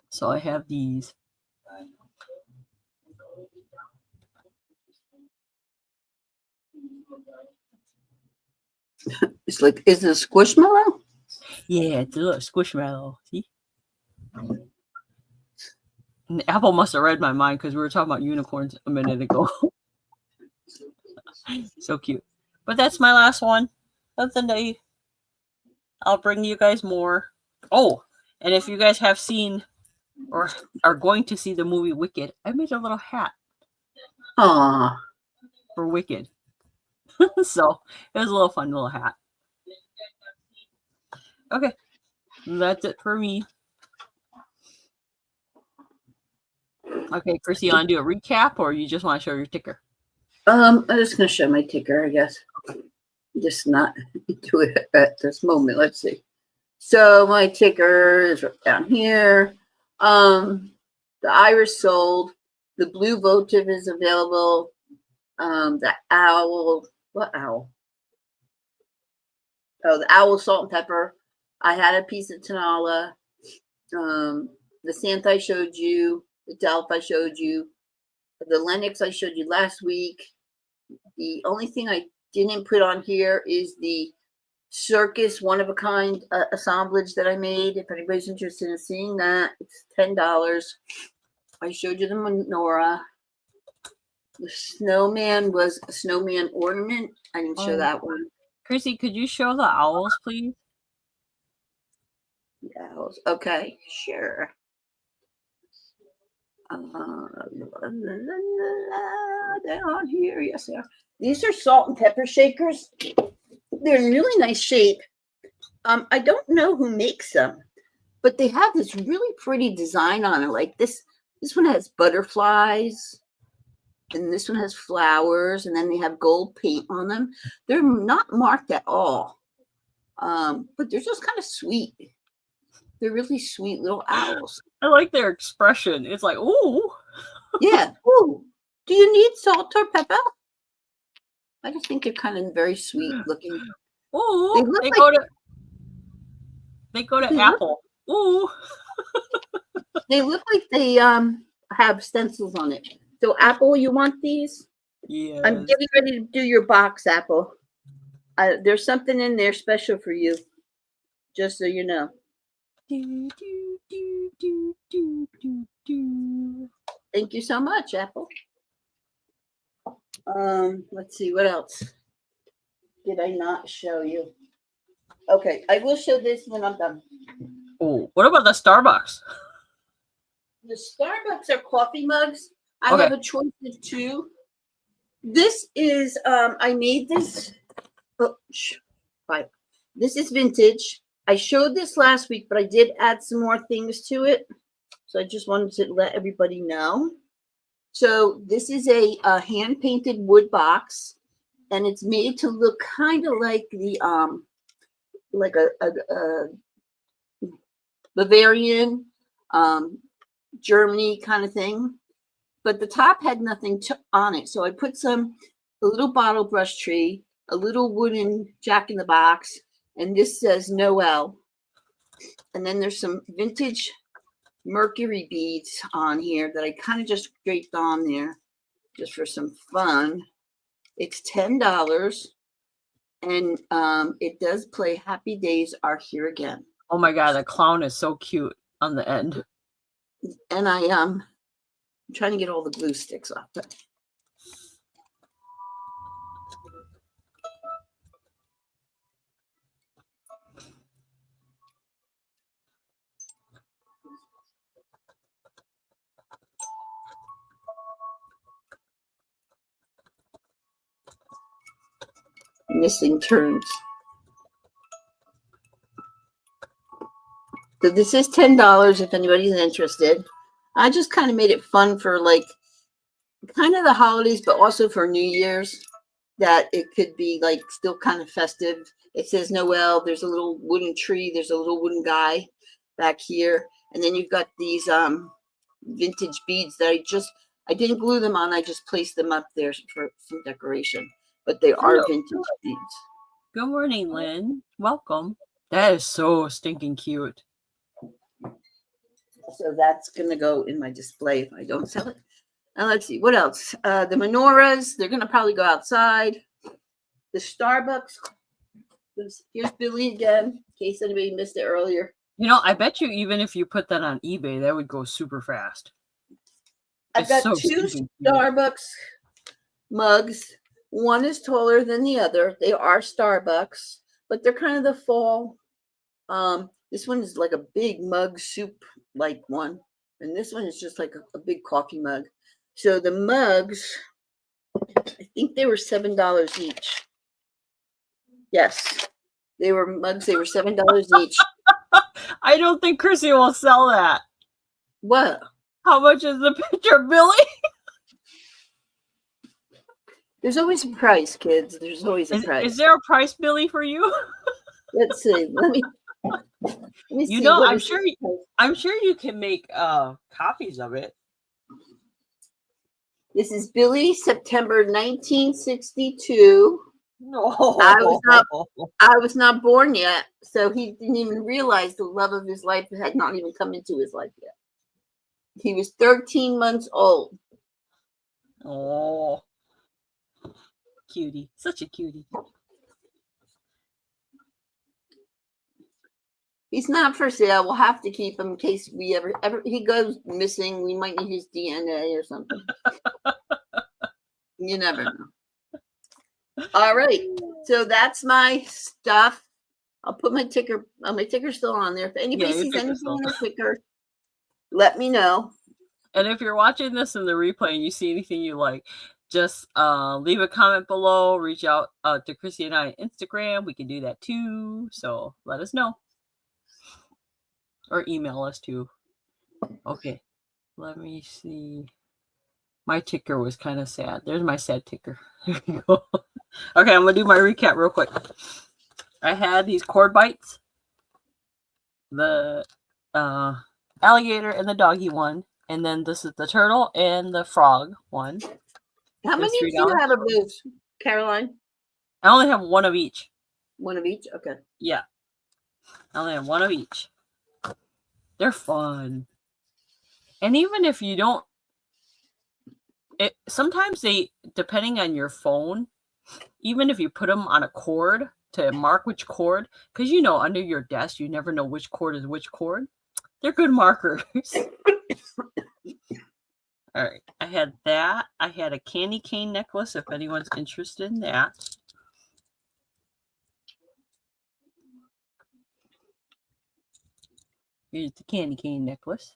So I have these. It's like, is it a squishmallow? Yeah, it's a little squishmallow. See? And Apple must have read my mind because we were talking about unicorns a minute ago. So cute. But that's my last one of the day. I'll bring you guys more. Oh, and if you guys have seen or are going to see the movie Wicked, I made a little hat. Aw. For Wicked. So it was a little fun little hat. Okay. That's it for me. Okay, Chrissy, you want to do a recap or you just want to show your ticker? I'm just going to show my ticker, I guess. Just not do it at this moment. Let's see. So my ticker is right down here. The iris sold. The blue votive is available. The owl. What owl? Oh, the owl salt and pepper. I had a piece of Tanala. The Santa I showed you. The Delph I showed you. The Lennox I showed you last week. The only thing I didn't put on here is the circus one-of-a-kind assemblage that I made. If anybody's interested in seeing that, it's $10. I showed you the menorah. The snowman was a snowman ornament. I didn't show that one. Chrissy, could you show the owls, please? The owls. Okay, sure. They're on here. Yes, they are. These are salt and pepper shakers. They're in really nice shape. I don't know who makes them, but they have this really pretty design on it. Like this one has butterflies, and this one has flowers, and then they have gold paint on them. They're not marked at all, but they're just kind of sweet. They're really sweet little owls. I like their expression. It's like, ooh. Yeah. Ooh. Do you need salt or pepper? I just think they're kind of very sweet looking. Ooh. They go to Apple. Ooh. They look like they have stencils on it. So Apple, you want these? Yeah. I'm getting ready to do your box, Apple. There's something in there special for you, just so you know. Thank you so much, Apple. Let's see, what else did I not show you? Okay, I will show this when I'm done. Oh, what about the Starbucks? The Starbucks are coffee mugs. I have a choice of two. This is I made this. This is vintage. I showed this last week, but I did add some more things to it. So I just wanted to let everybody know. So this is a hand-painted wood box, and it's made to look kind of like the like a Bavarian, Germany kind of thing. But the top had nothing on it, so I put a little bottle brush tree, a little wooden jack-in-the-box, and this says Noel. And then there's some vintage mercury beads on here that I kind of just draped on there just for some fun. It's $10, and it does play Happy Days Are Here Again. Oh my God, the clown is so cute on the end. And I'm trying to get all the glue sticks off. But and this thing turns. So this is $10 if anybody's interested. I just kind of made it fun for like kind of the holidays, but also for New Year's, that it could be like still kind of festive. It says Noel. There's a little wooden tree. There's a little wooden guy back here. And then you've got these vintage beads that I didn't glue them on. I just placed them up there for some decoration. But they are vintage beads. Good morning, Lynn. Welcome. That is so stinking cute. So that's going to go in my display if I don't sell it. And let's see, what else? The menorahs, they're going to probably go outside. The Starbucks. Here's Billy again, in case anybody missed it earlier. You know, I bet you even if you put that on eBay, that would go super fast. I've got two Starbucks mugs. One is taller than the other. They are Starbucks, but they're kind of the fall This one is like a big mug soup like one. And this one is just like a big coffee mug. So the mugs, I think they were $7 each. Yes. They were mugs, they were $7 each. I don't think Chrissy will sell that. What? How much is the picture, Billy? There's always a price, kids. There's always a price. Is there a price, Billy, for you? Let's see. Let me you see. know, I'm sure you can make copies of it. This is Billy, September 1962. No. I was not born yet, so he didn't even realize the love of his life had not even come into his life yet. He was 13 months old. Oh, cutie. Such a cutie. He's not for sale. We'll have to keep him in case we ever he goes missing. We might need his DNA or something. You never know. All right. So that's my stuff. I'll put my ticker. My ticker's still on there. If anybody sees anything on the ticker, let me know. And if you're watching this in the replay and you see anything you like, just leave a comment below. Reach out to Chrissy and I on Instagram. We can do that too. So let us know. Or email us too. Okay. Let me see. My ticker was kind of sad. There's my sad ticker. There you go. Okay, I'm going to do my recap real quick. I had these cord bites. The alligator and the doggy one. And then this is the turtle and the frog one. How many do you have of those, Caroline? I only have one of each. One of each? Okay. Yeah. I only have one of each. They're fun. And even if you don't, sometimes they, depending on your phone, even if you put them on a cord to mark which cord, because you know under your desk you never know which cord is which cord. They're good markers. All right. I had that. I had a candy cane necklace if anyone's interested in that. Here's the candy cane necklace.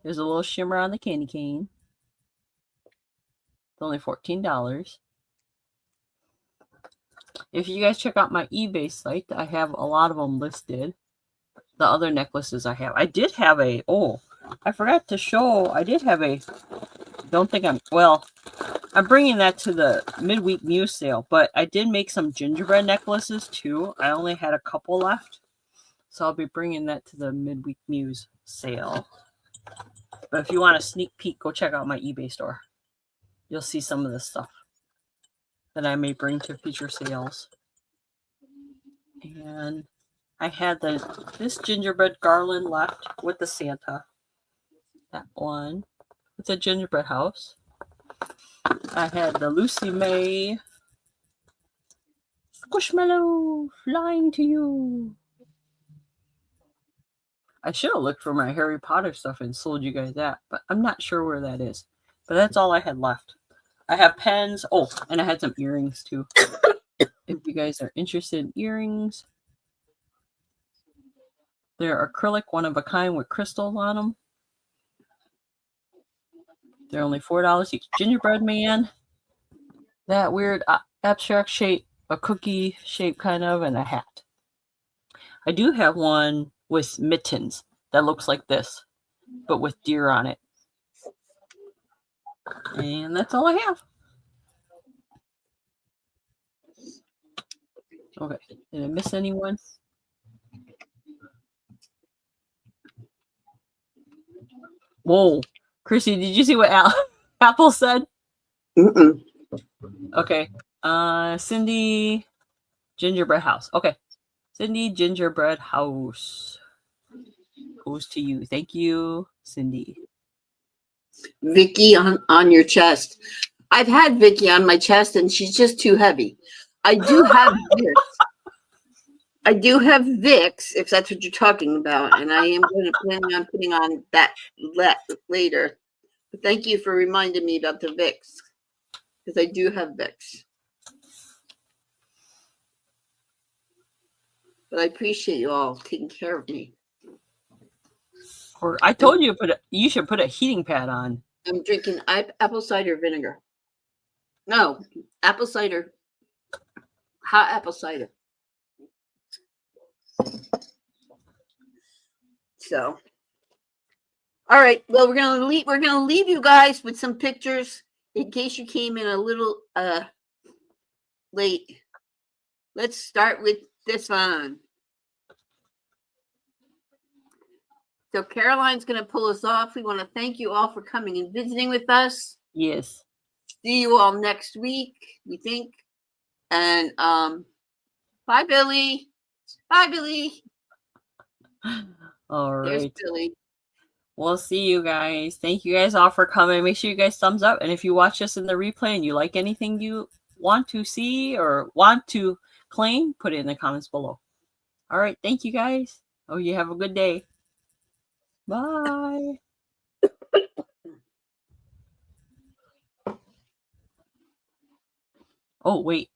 There's a little shimmer on the candy cane. It's only $14. If you guys check out my eBay site, I have a lot of them listed. The other necklaces I have. I did have a, I forgot to show, I did have a, I'm bringing that to the midweek Muse sale, but I did make some gingerbread necklaces too. I only had a couple left. So I'll be bringing that to the midweek Muse sale. But if you want a sneak peek, go check out my eBay store. You'll see some of the stuff that I may bring to future sales. And I had this gingerbread garland left with the Santa. That one. It's a gingerbread house. I had the Lucy May Squishmallow flying to you. I should have looked for my Harry Potter stuff and sold you guys that, but I'm not sure where that is. But that's all I had left. I have pens. Oh, and I had some earrings too. If you guys are interested in earrings. They're acrylic, one of a kind with crystals on them. They're only $4 each. Gingerbread man. That weird abstract shape, a cookie shape kind of, and a hat. I do have one with mittens that looks like this, but with deer on it. And that's all I have. Okay, did I miss anyone? Whoa, Chrissy, did you see what Apple said? Mm-mm. Okay, Cindy, gingerbread house. Okay, Cindy, gingerbread house goes to you. Thank you, Cindy. Vicky on your chest. I've had Vicky on my chest and she's just too heavy. I do have Vicks. I do have Vicks, if that's what you're talking about, and I am going to plan on putting on that later. But thank you for reminding me about the Vicks, because I do have Vicks. But I appreciate you all taking care of me. Or I told you you should put a heating pad on. I'm drinking apple cider vinegar. No, apple cider. Hot apple cider. So, all right. Well, we're gonna leave you guys with some pictures in case you came in a little late. Let's start with this one. So Caroline's gonna pull us off. We want to thank you all for coming and visiting with us. Yes. See you all next week, we think. And bye, Billy. Bye, Billy. All right. There's Billy. We'll see you guys. Thank you guys all for coming. Make sure you guys thumbs up. And if you watch us in the replay and you like anything you want to see or want to claim, put it in the comments below. All right. Thank you guys. Oh, you have a good day. Bye. Oh, wait.